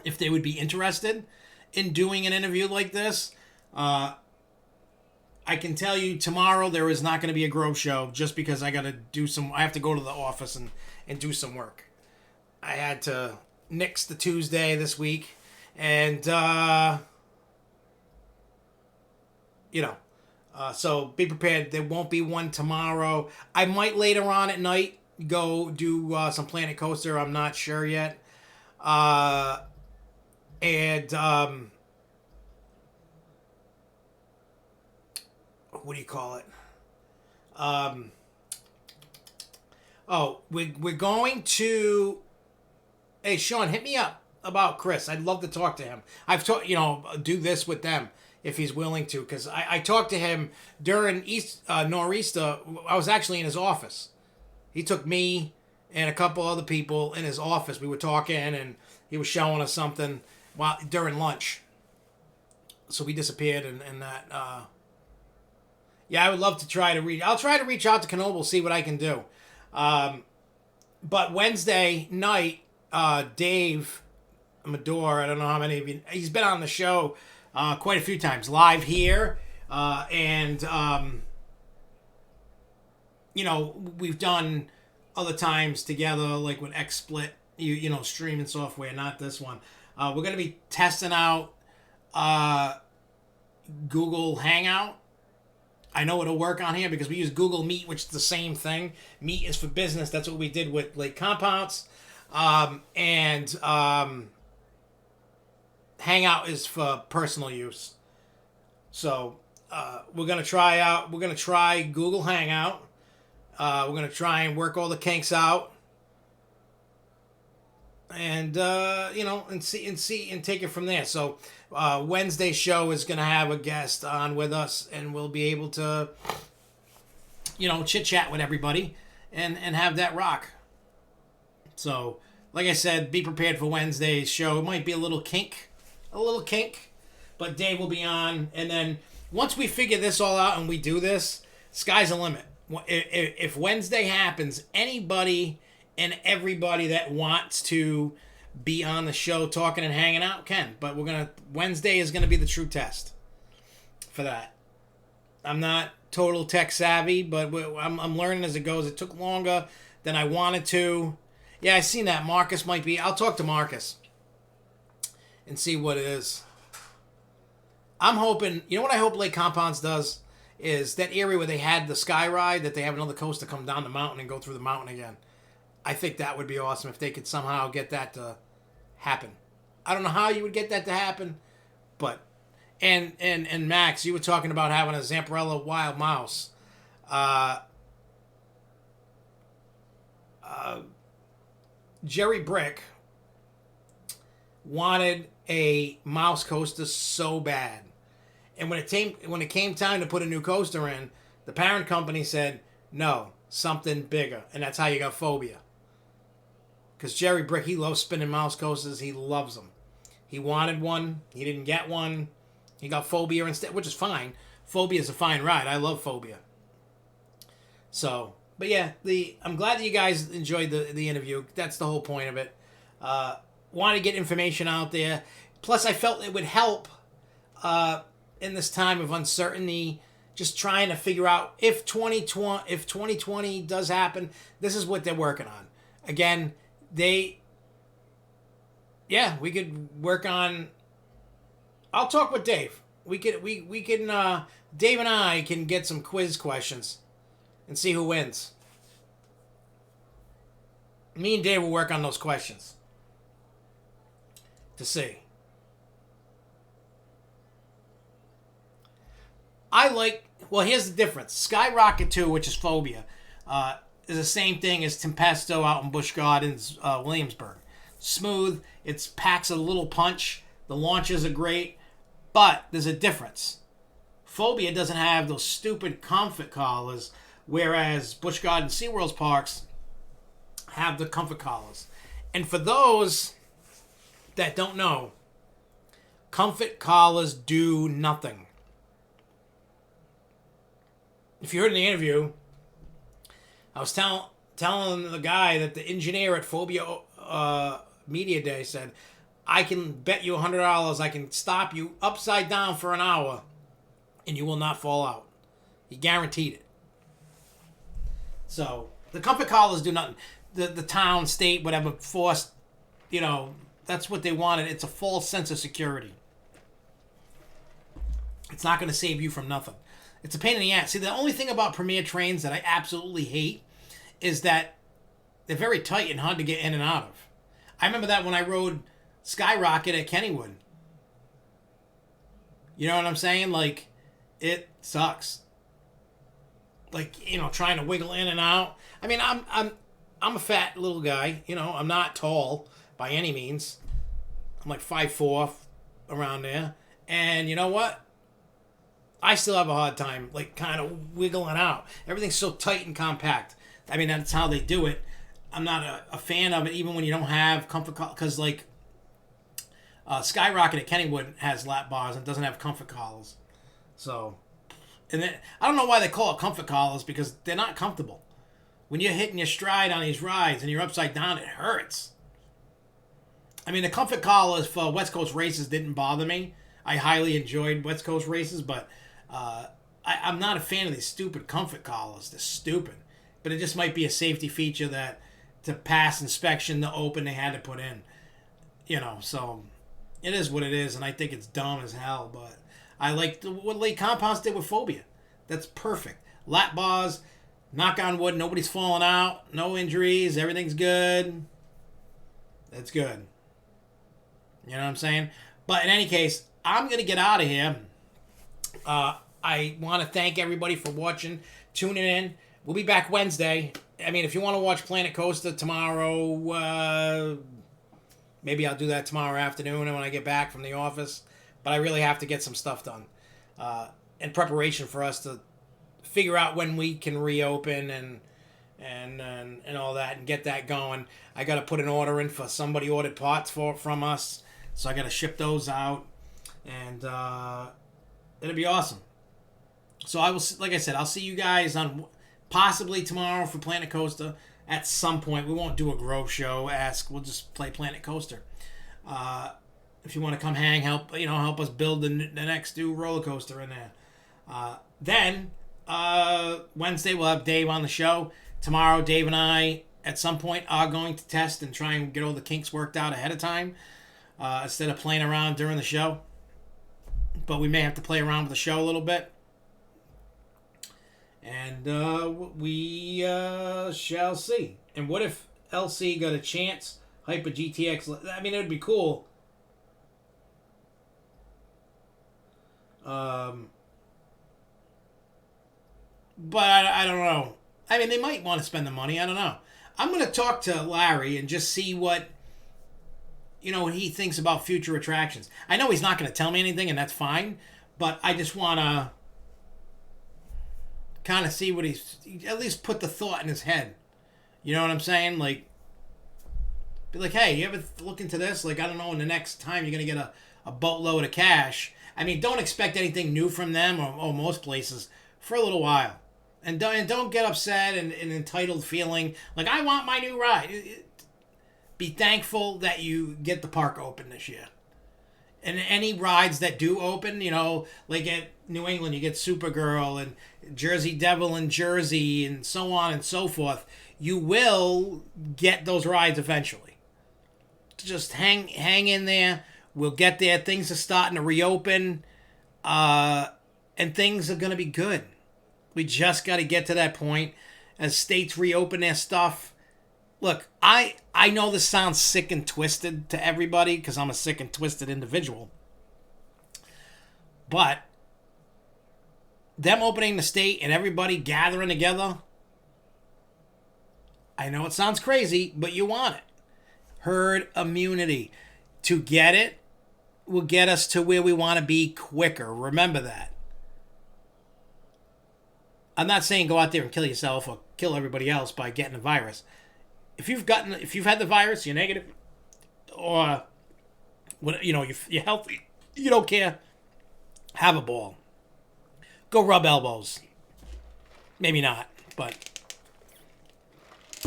if they would be interested in doing an interview like this. I can tell you tomorrow there is not going to be a Grove show just because I have to go to the office and do some work. I had to nix the Tuesday this week, and So be prepared. There won't be one tomorrow. I might later on at night go do some Planet Coaster. I'm not sure yet. And what do you call it? We're going to. Hey, Sean, hit me up about Chris. I'd love to talk to him. I've talked, do this with them if he's willing to, because I talked to him during Nor'easter. I was actually in his office. He took me and a couple other people in his office. We were talking, and he was showing us something during lunch. So we disappeared, and that. I would love to try to reach. I'll try to reach out to Knoble, see what I can do. But Wednesday night, Dave Medore, I don't know how many of you, he's been on the show quite a few times, live here, and we've done other times together, like with XSplit, streaming software, not this one. We're going to be testing out Google Hangout. I know it'll work on here because we use Google Meet, which is the same thing. Meet is for business. That's what we did with like Compounce. And Hangout is for personal use. So we're going to try Google Hangout. We're going to try and work all the kinks out. And, and see and take it from there. So Wednesday's show is going to have a guest on with us, and we'll be able to, chit-chat with everybody and have that rock. So, like I said, be prepared for Wednesday's show. It might be a little kink, but Dave will be on. And then once we figure this all out and we do this, sky's the limit. If Wednesday happens, anybody and everybody that wants to be on the show talking and hanging out can. But Wednesday is going to be the true test for that. I'm not total tech savvy, but I'm learning as it goes. It took longer than I wanted to. Yeah, I seen that. Marcus might be. I'll talk to Marcus and see what it is. I'm hoping, what I hope Lake Compounce does is that area where they had the sky ride, that they have another coaster come down the mountain and go through the mountain again. I think that would be awesome if they could somehow get that to happen. I don't know how you would get that to happen, but and Max, you were talking about having a Zamparella Wild Mouse. Jerry Brick wanted a mouse coaster so bad, and when it came time to put a new coaster in, the parent company said no, something bigger, and that's how you got Phobia. Because Jerry Brick, he loves spinning mouse coasters. He loves them. He wanted one. He didn't get one. He got Phobia instead, which is fine. Phobia is a fine ride. I love Phobia. So, but yeah, I'm glad that you guys enjoyed the interview. That's the whole point of it. Want to get information out there. Plus, I felt it would help in this time of uncertainty, just trying to figure out if 2020 does happen, this is what they're working on. Again, we could work on. I'll talk with Dave. We can Dave and I can get some quiz questions and see who wins. Me and Dave will work on those questions to see. Here's the difference. Skyrocket 2, which is Phobia, is the same thing as Tempesto out in Busch Gardens, Williamsburg. Smooth. It packs a little punch. The launches are great. But there's a difference. Phobia doesn't have those stupid comfort collars, whereas Busch Gardens SeaWorld's parks have the comfort collars. And for those that don't know, comfort collars do nothing. If you heard in the interview, I was telling the guy that the engineer at Phobia Media Day said, I can bet you $100 I can stop you upside down for an hour and you will not fall out. He guaranteed it. So, the comfort collars do nothing. The town, state, whatever, forced, that's what they wanted. It's a false sense of security. It's not going to save you from nothing. It's a pain in the ass. See, the only thing about Premier trains that I absolutely hate is that they're very tight and hard to get in and out of. I remember that when I rode Skyrocket at Kennywood. You know what I'm saying? Like, it sucks. Like, you know, trying to wiggle in and out. I mean, I'm a fat little guy. You know, I'm not tall by any means. I'm like 5'4", around there. And you know what? I still have a hard time, like, kind of wiggling out. Everything's so tight and compact. I mean, that's how they do it. I'm not a fan of it, even when you don't have comfort collars. Because, like, Skyrocket at Kennywood has lap bars and doesn't have comfort collars. So, and then, I don't know why they call it comfort collars, because they're not comfortable. When you're hitting your stride on these rides and you're upside down, it hurts. I mean, the comfort collars for West Coast races didn't bother me. I highly enjoyed West Coast races, but I'm not a fan of these stupid comfort collars. They're stupid. But it just might be a safety feature that to pass inspection, the open, they had to put in. You know, so it is what it is, and I think it's dumb as hell, but I like what Lake Compounce did with Phobia. That's perfect. Lap bars, knock on wood, nobody's falling out, no injuries, everything's good. That's good. You know what I'm saying? But in any case, I'm going to get out of here. I want to thank everybody for tuning in. We'll be back Wednesday. I mean, if you want to watch Planet Coaster tomorrow, maybe I'll do that tomorrow afternoon when I get back from the office. But I really have to get some stuff done in preparation for us to figure out when we can reopen and all that and get that going. I got to put an order in for somebody ordered parts from us, so I got to ship those out, and it'll be awesome. So I will, like I said, I'll see you guys on possibly tomorrow for Planet Coaster at some point. We won't do a Grove show. We'll just play Planet Coaster. If you want to come hang, help us build the next new roller coaster in there. Then Wednesday we'll have Dave on the show. Tomorrow Dave and I at some point are going to test and try and get all the kinks worked out ahead of time instead of playing around during the show. But we may have to play around with the show a little bit. And we shall see. And what if LC got a chance? Hyper GTX. I mean, it would be cool. But I don't know. I mean, they might want to spend the money. I don't know. I'm going to talk to Larry and just see what he thinks about future attractions. I know he's not going to tell me anything, and that's fine. But I just want to kind of see what at least put the thought in his head. You know what I'm saying? Like, be like, hey, you ever look into this? Like, I don't know, in the next time you're going to get a boatload of cash. I mean, don't expect anything new from them or most places for a little while. And don't get upset and entitled feeling like, I want my new ride. Be thankful that you get the park open this year. And any rides that do open, like at New England, you get Supergirl and Jersey Devil in Jersey and so on and so forth. You will get those rides eventually. Just hang in there. We'll get there. Things are starting to reopen. And things are going to be good. We just got to get to that point as states reopen their stuff. Look, I know this sounds sick and twisted to everybody because I'm a sick and twisted individual. But them opening the state and everybody gathering together, I know it sounds crazy, but you want it. Herd immunity. To get it will get us to where we want to be quicker. Remember that. I'm not saying go out there and kill yourself or kill everybody else by getting the virus. If you've had the virus, you're negative, or you're healthy, you don't care, have a ball. Go rub elbows. Maybe not, but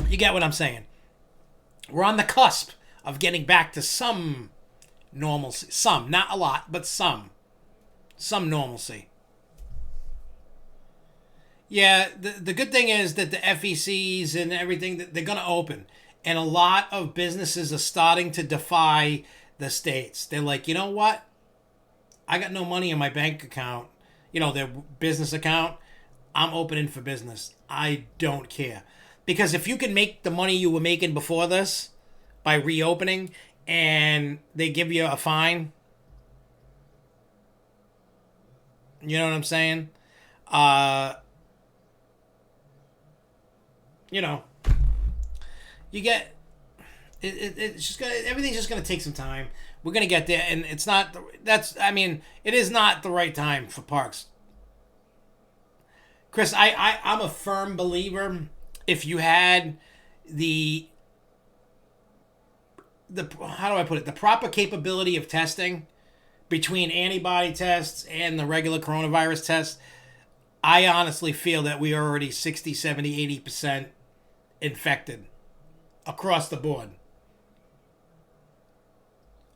you get what I'm saying. We're on the cusp of getting back to some normalcy. Some, not a lot, but some normalcy. Yeah, the good thing is that the FECs and everything, they're going to open. And a lot of businesses are starting to defy the states. They're like, you know what? I got no money in my bank account. their business account, I'm opening for business. I don't care. Because if you can make the money you were making before this by reopening and they give you a fine, you know what I'm saying? You get it's just gonna everything's just gonna take some time. We're gonna get there, and it's not. It is not the right time for parks. Chris, I'm a firm believer. If you had the how do I put it, the proper capability of testing between antibody tests and the regular coronavirus tests, I honestly feel that we are already 60, 70, 80% infected across the board.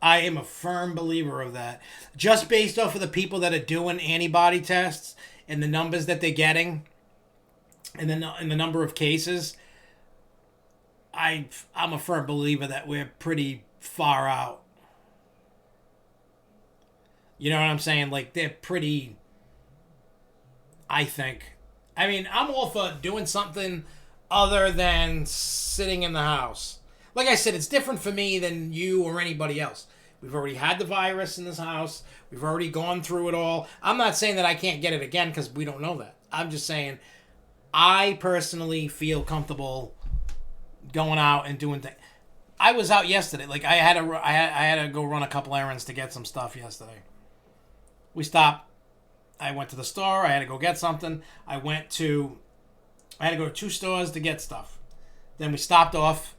I am a firm believer of that. Just based off of the people that are doing antibody tests and the numbers that they're getting and the number of cases, I'm a firm believer that we're pretty far out. You know what I'm saying? Like, they're pretty, I think. I mean, I'm all for doing something other than sitting in the house. Like I said, it's different for me than you or anybody else. We've already had the virus in this house. We've already gone through it all. I'm not saying that I can't get it again because we don't know that. I'm just saying I personally feel comfortable going out and doing things. I was out yesterday. Like, I had to go run a couple errands to get some stuff yesterday. We stopped. I went to the store. I had to go get something. I had to go to 2 stores to get stuff. Then we stopped off.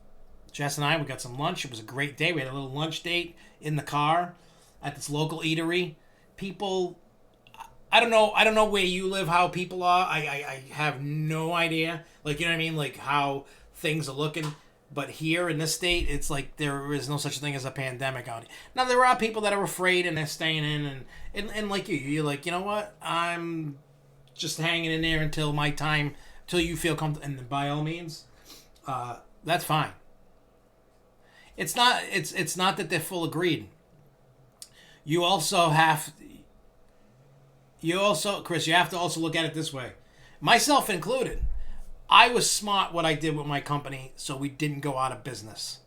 Jess and we got some lunch. It was a great day. We had a little lunch date in the car at this local eatery. People, I don't know where you live, how people are. I have no idea. Like, you know what I mean? Like, how things are looking. But here in this state, it's like there is no such thing as a pandemic out here. Now, there are people that are afraid and they're staying in. And like you're like, you know what? I'm just hanging in there until my time, till you feel comfortable. And by all means, that's fine. It's not that they're full of greed. Chris, you have to also look at it this way. Myself included. I was smart what I did with my company so we didn't go out of business.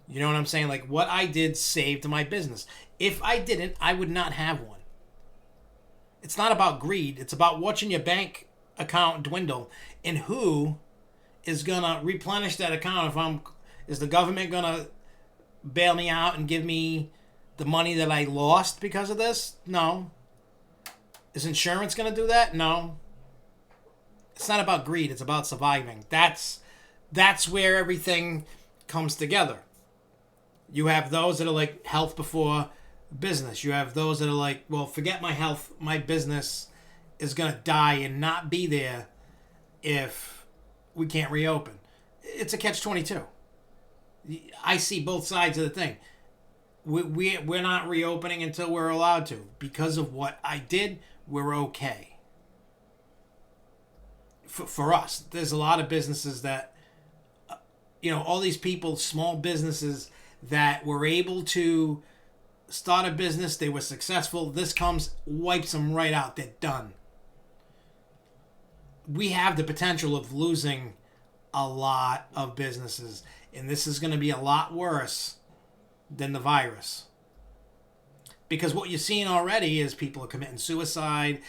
You know what I'm saying? Like, what I did saved my business. If I didn't, I would not have one. It's not about greed. It's about watching your bank account dwindle and who is going to replenish that account. Is the government going to bail me out and give me the money that I lost because of this? No. Is insurance going to do that? No. It's not about greed. It's about surviving. That's where everything comes together. You have those that are like health before business. You have those that are like, well, forget my health. My business is going to die and not be there if we can't reopen. It's a catch-22. I see both sides of the thing. We're not reopening until we're allowed to. Because of what I did, we're okay. For us, there's a lot of businesses that, all these people, small businesses that were able to start a business, they were successful. This comes, wipes them right out. They're done. We have the potential of losing a lot of businesses, and this is going to be a lot worse than the virus. Because what you're seeing already is people are committing suicide.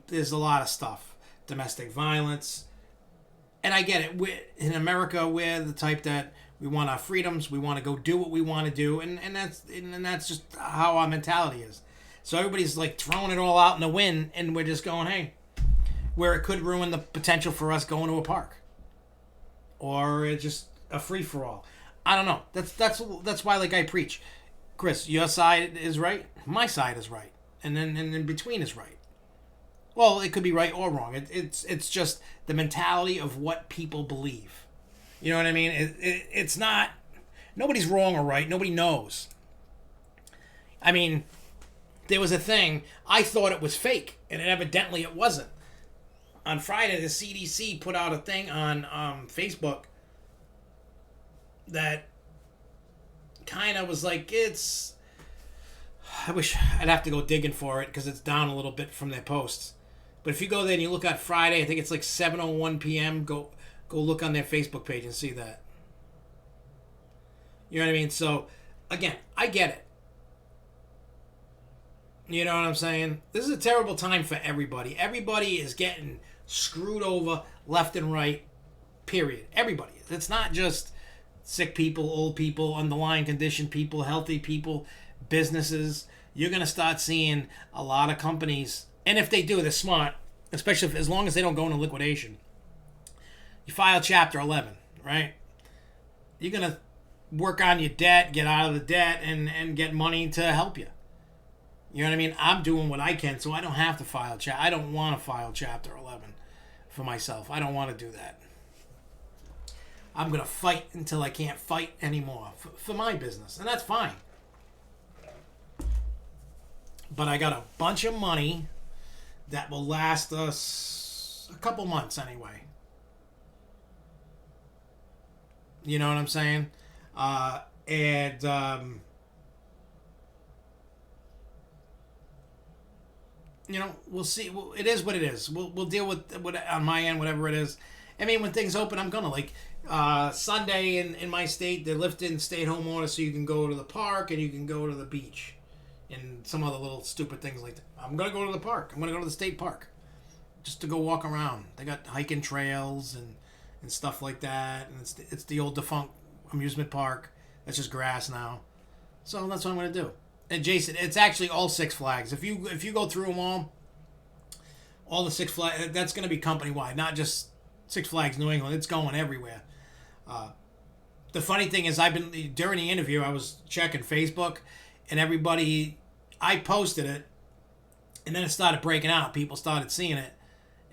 There's a lot of stuff. Domestic violence. And I get it. In America, we're the type that we want our freedoms. We want to go do what we want to do. And that's just how our mentality is. So everybody's like throwing it all out in the wind, and we're just going, hey, where it could ruin the potential for us going to a park. Or it's just a free-for-all. I don't know. That's why, like, I preach. Chris, your side is right. My side is right. And then in between is right. Well, it could be right or wrong. It's just the mentality of what people believe. You know what I mean? It's not... Nobody's wrong or right. Nobody knows. I mean, there was a thing. I thought it was fake, and evidently it wasn't. On Friday, the CDC put out a thing on Facebook that kind of was like, it's... I wish I'd have to go digging for it because it's down a little bit from their posts. But if you go there and you look at Friday, I think it's like 7:01 p.m. Go look on their Facebook page and see that. You know what I mean? So, again, I get it. You know what I'm saying? This is a terrible time for everybody. Everybody is getting screwed over left and right, period. Everybody. It's not just sick people, old people, underlying condition people, healthy people, businesses. You're going to start seeing a lot of companies, and if they do, they're smart, especially as long as they don't go into liquidation. You file Chapter 11, right? You're going to work on your debt, get out of the debt, and get money to help you. You know what I mean? I'm doing what I can so I don't have to file I don't want to file Chapter 11 for myself. I don't want to do that. I'm going to fight until I can't fight anymore for my business, and that's fine. But I got a bunch of money that will last us a couple months anyway. You know what I'm saying? You know, we'll see. It is what it is. We'll deal with on my end, whatever it is. I mean, when things open, I'm gonna Sunday in my state, they're lifting stay-at-home orders so you can go to the park and you can go to the beach and some other little stupid things like that. I'm gonna go to the park. I'm gonna go to the state park just to go walk around. They got hiking trails and stuff like that, and it's the old defunct amusement park. That's just grass now. So that's what I'm gonna do. And Jason, it's actually all Six Flags. If you go through them all the Six Flags, that's going to be company wide, not just Six Flags New England. It's going everywhere. The funny thing is, during the interview, I was checking Facebook, and I posted it, and then it started breaking out. People started seeing it,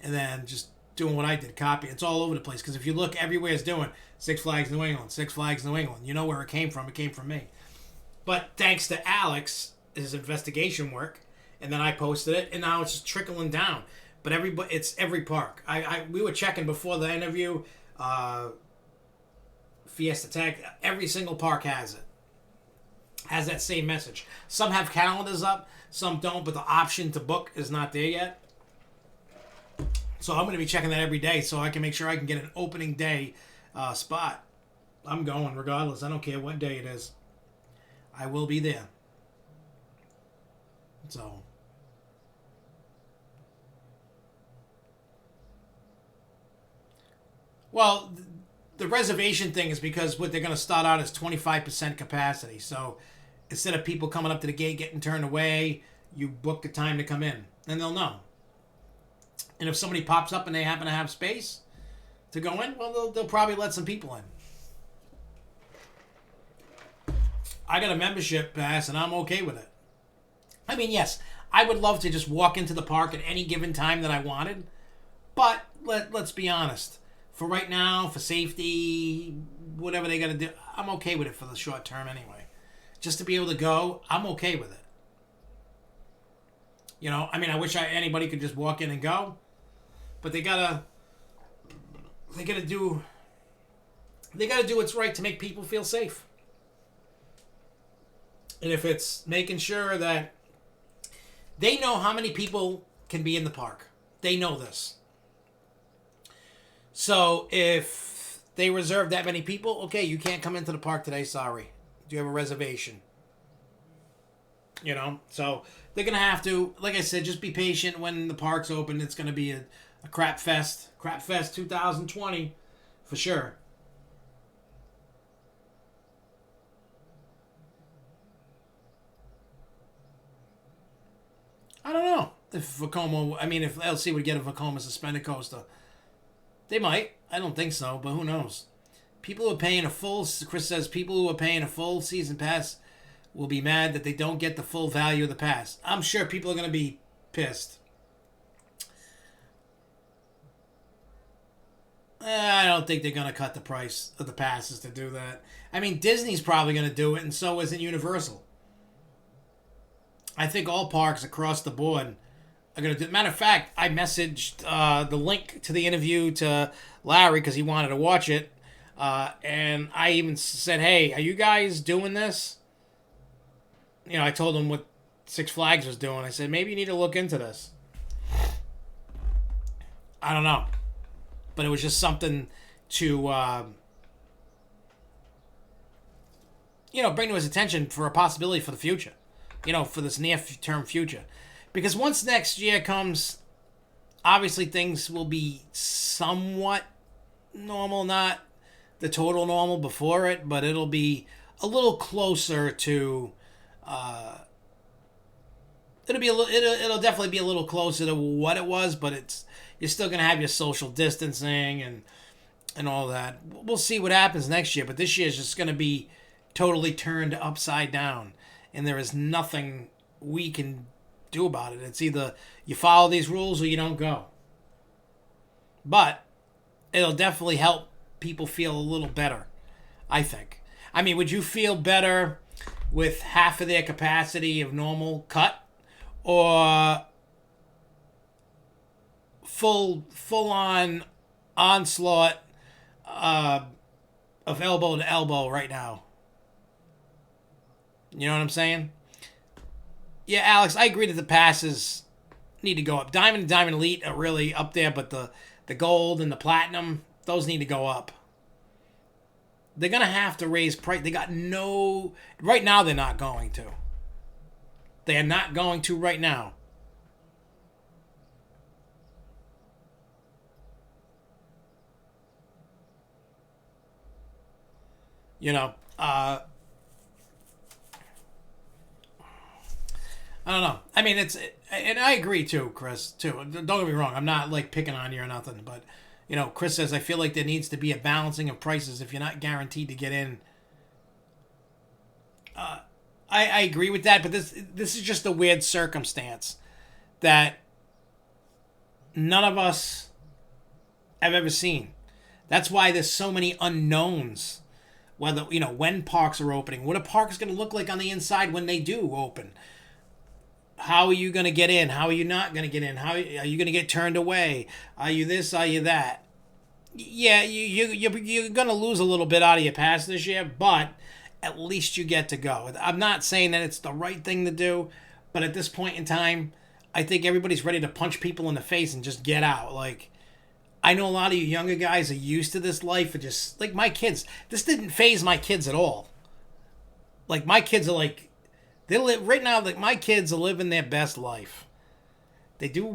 and then just doing what I did, copy. It's all over the place because if you look, everywhere it's doing Six Flags New England, Six Flags New England. You know where it came from. It came from me. But thanks to Alex, his investigation work, and then I posted it, and now it's just trickling down. But it's every park. We were checking before the interview. Fiesta Tech, every single park has it. Has that same message. Some have calendars up, some don't, but the option to book is not there yet. So I'm going to be checking that every day so I can make sure I can get an opening day spot. I'm going regardless. I don't care what day it is. I will be there. So. Well, the reservation thing is because what they're going to start out as 25% capacity. So instead of people coming up to the gate getting turned away, you book the time to come in. Then they'll know. And if somebody pops up and they happen to have space to go in, well, they'll probably let some people in. I got a membership pass, and I'm okay with it. I mean, yes, I would love to just walk into the park at any given time that I wanted, but let's be honest. For right now, for safety, whatever they got to do, I'm okay with it for the short term anyway. Just to be able to go, I'm okay with it. You know, I mean, I wish anybody could just walk in and go, but they gotta do what's right to make people feel safe. And if it's making sure that they know how many people can be in the park. They know this. So if they reserve that many people, okay, you can't come into the park today, sorry. Do you have a reservation? You know, so they're going to have to, like I said, just be patient when the park's open. It's going to be a crap fest. Crap Fest 2020, for sure. I don't know if if LC would get a Vekoma suspended coaster. They might. I don't think so, but who knows? Chris says, people who are paying a full season pass will be mad that they don't get the full value of the pass. I'm sure people are going to be pissed. I don't think they're going to cut the price of the passes to do that. I mean, Disney's probably going to do it, and so isn't Universal. I think all parks across the board are going to do it. Matter of fact, I messaged the link to the interview to Larry because he wanted to watch it. And I even said, hey, are you guys doing this? You know, I told him what Six Flags was doing. I said, maybe you need to look into this. I don't know. But it was just something to, bring to his attention for a possibility for the future. For this near-term future. Because once next year comes, obviously things will be somewhat normal, not the total normal before it, but it'll be a little closer to, it'll definitely be a little closer to what it was, but you're still going to have your social distancing and all that. We'll see what happens next year, but this year is just going to be totally turned upside down, and there is nothing we can do about it. It's either you follow these rules or you don't go. But it'll definitely help people feel a little better, I think. I mean, would you feel better with half of their capacity of normal cut, or full on onslaught of elbow to elbow right now? You know what I'm saying? Yeah, Alex, I agree that the passes need to go up. Diamond and Diamond Elite are really up there, but the gold and the platinum, those need to go up. They're going to have to raise price. They got no... Right now, they're not going to. They are not going to right now. I don't know. I mean, and I agree too, Chris, too. Don't get me wrong. I'm not like picking on you or nothing, but Chris says, I feel like there needs to be a balancing of prices if you're not guaranteed to get in. I agree with that, but this is just a weird circumstance that none of us have ever seen. That's why there's so many unknowns. Whether, when parks are opening, what a park is going to look like on the inside when they do open. How are you going to get in? How are you not going to get in? How are you going to get turned away? Are you this? Are you that? Yeah, you're going to lose a little bit out of your pass this year, but at least you get to go. I'm not saying that it's the right thing to do, but at this point in time, I think everybody's ready to punch people in the face and just get out. Like, I know a lot of you younger guys are used to this life. And just, like my kids, this didn't faze my kids at all. Like, my kids are like, they live right now. Like, my kids are living their best life. They do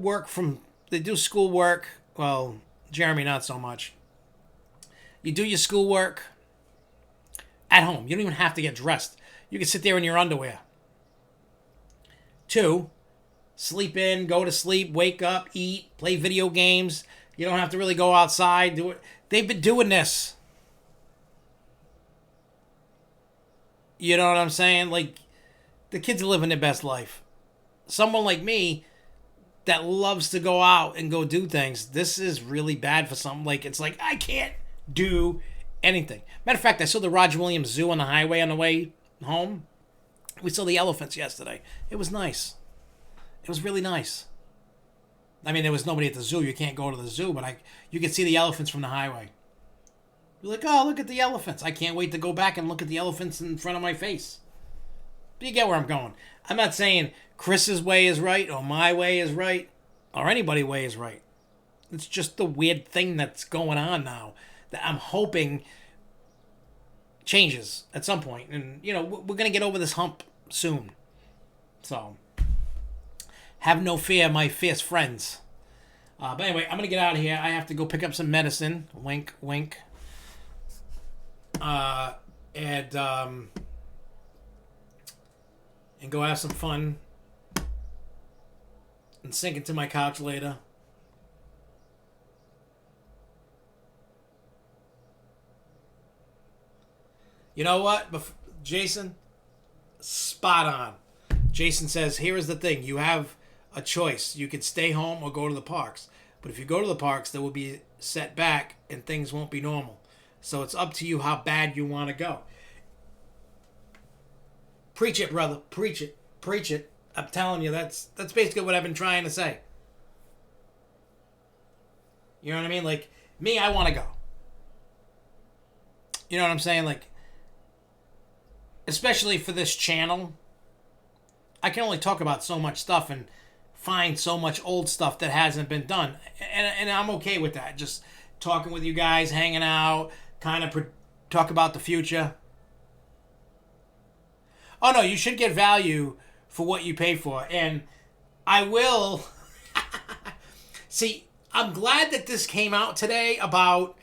school work. Well, Jeremy, not so much. You do your schoolwork at home. You don't even have to get dressed. You can sit there in your underwear. 2, sleep in, go to sleep, wake up, eat, play video games. You don't have to really go outside, do it. They've been doing this. You know what I'm saying? Like, the kids are living their best life. Someone like me that loves to go out and go do things, this is really bad for something. Like, it's like, I can't do anything. Matter of fact, I saw the Roger Williams Zoo on the highway on the way home. We saw the elephants yesterday. It was nice. It was really nice. I mean, there was nobody at the zoo. You can't go to the zoo, but you could see the elephants from the highway. You're like, oh, look at the elephants. I can't wait to go back and look at the elephants in front of my face. But you get where I'm going. I'm not saying Chris's way is right or my way is right or anybody's way is right. It's just the weird thing that's going on now that I'm hoping changes at some point. And, we're going to get over this hump soon. So, have no fear, my fierce friends. But anyway, I'm going to get out of here. I have to go pick up some medicine. Wink, wink. And go have some fun. And sink into my couch later. You know what? Jason, spot on. Jason says, here is the thing. You have a choice. You could stay home or go to the parks. But if you go to the parks, there will be set back and things won't be normal. So it's up to you how bad you want to go. Preach it, brother. Preach it. Preach it. I'm telling you, that's basically what I've been trying to say. You know what I mean? Like, me, I want to go. You know what I'm saying? Like, especially for this channel, I can only talk about so much stuff and find so much old stuff that hasn't been done. And I'm okay with that. Just talking with you guys, hanging out, kind of talk about the future. Oh, no, you should get value for what you pay for. And I will... See, I'm glad that this came out today about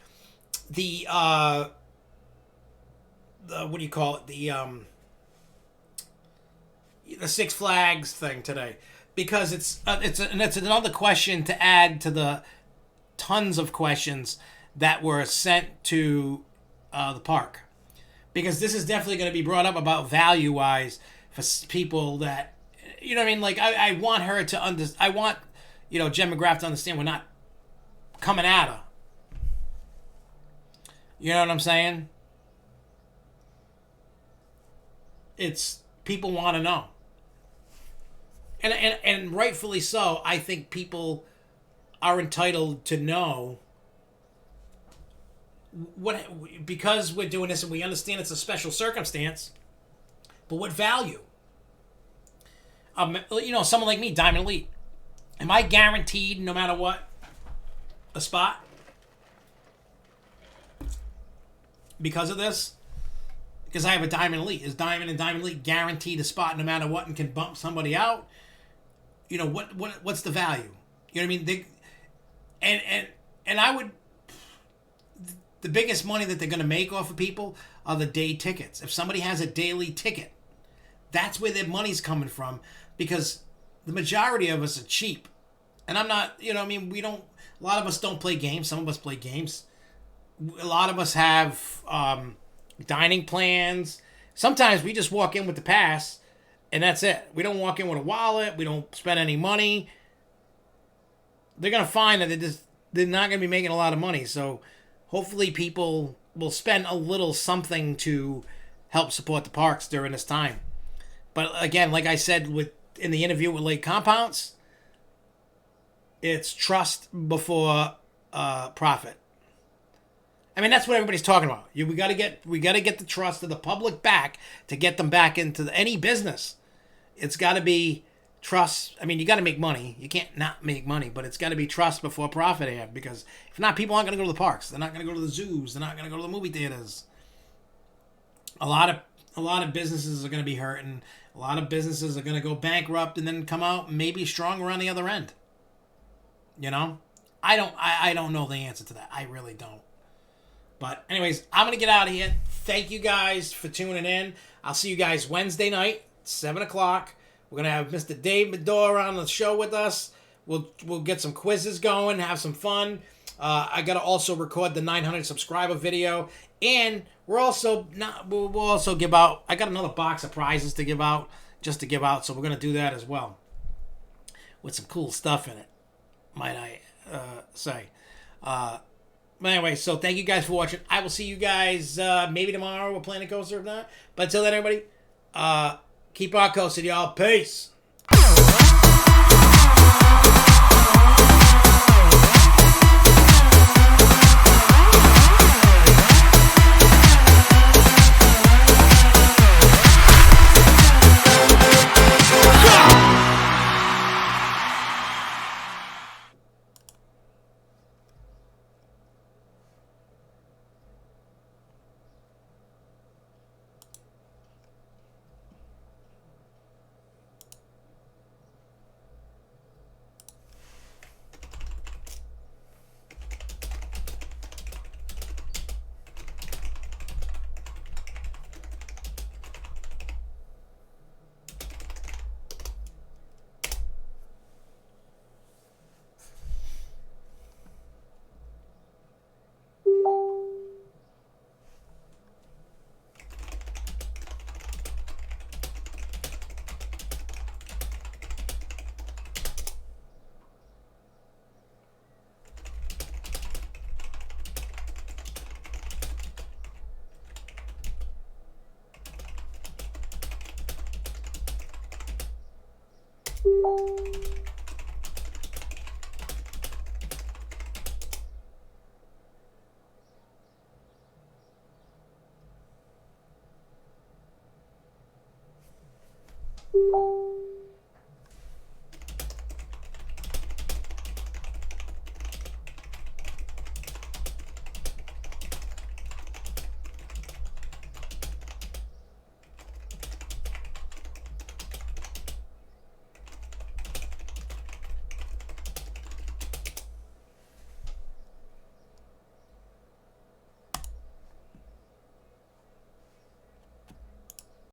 the what do you call it? The Six Flags thing today. Because it's another question to add to the tons of questions that were sent to the park. Because this is definitely going to be brought up about value-wise for people that, you know what I mean? Like, I want her to I want, Jen McGrath to understand we're not coming at her. You know what I'm saying? It's, people want to know. And rightfully so. I think people are entitled to know because we're doing this and we understand it's a special circumstance, but what value? Someone like me, Diamond Elite, am I guaranteed, no matter what, a spot because of this? Because I have a Diamond Elite. Is Diamond and Diamond Elite guaranteed a spot no matter what and can bump somebody out? What's the value? You know what I mean? And I would... The biggest money that they're going to make off of people are the day tickets. If somebody has a daily ticket, that's where their money's coming from, because the majority of us are cheap. And I'm not, we don't, a lot of us don't play games. Some of us play games. A lot of us have dining plans. Sometimes we just walk in with the pass and that's it. We don't walk in with a wallet. We don't spend any money. They're going to find that they're not going to be making a lot of money. So hopefully people will spend a little something to help support the parks during this time. But again, like I said in the interview with Lake Compounce, it's trust before profit. I mean, that's what everybody's talking about. We got to get the trust of the public back to get them back into any business. It's got to be trust. I mean, you got to make money. You can't not make money, but it's got to be trust before profit here, because if not, people aren't going to go to the parks. They're not going to go to the zoos. They're not going to go to the movie theaters. A lot of businesses are going to be hurting. A lot of businesses are going to go bankrupt and then come out maybe stronger on the other end. I don't know the answer to that. I really don't. But anyways, I'm going to get out of here. Thank you guys for tuning in. I'll see you guys Wednesday night, 7 o'clock. We're going to have Mr. Dave Medora on the show with us. We'll get some quizzes going, have some fun. I got to also record the 900 subscriber video. And we'll also give out, I got another box of prizes to give out, so we're going to do that as well. With some cool stuff in it, might I say. But anyway, so thank you guys for watching. I will see you guys maybe tomorrow. We're playing a coaster or not. But until then, everybody, keep on coasting, y'all. Peace.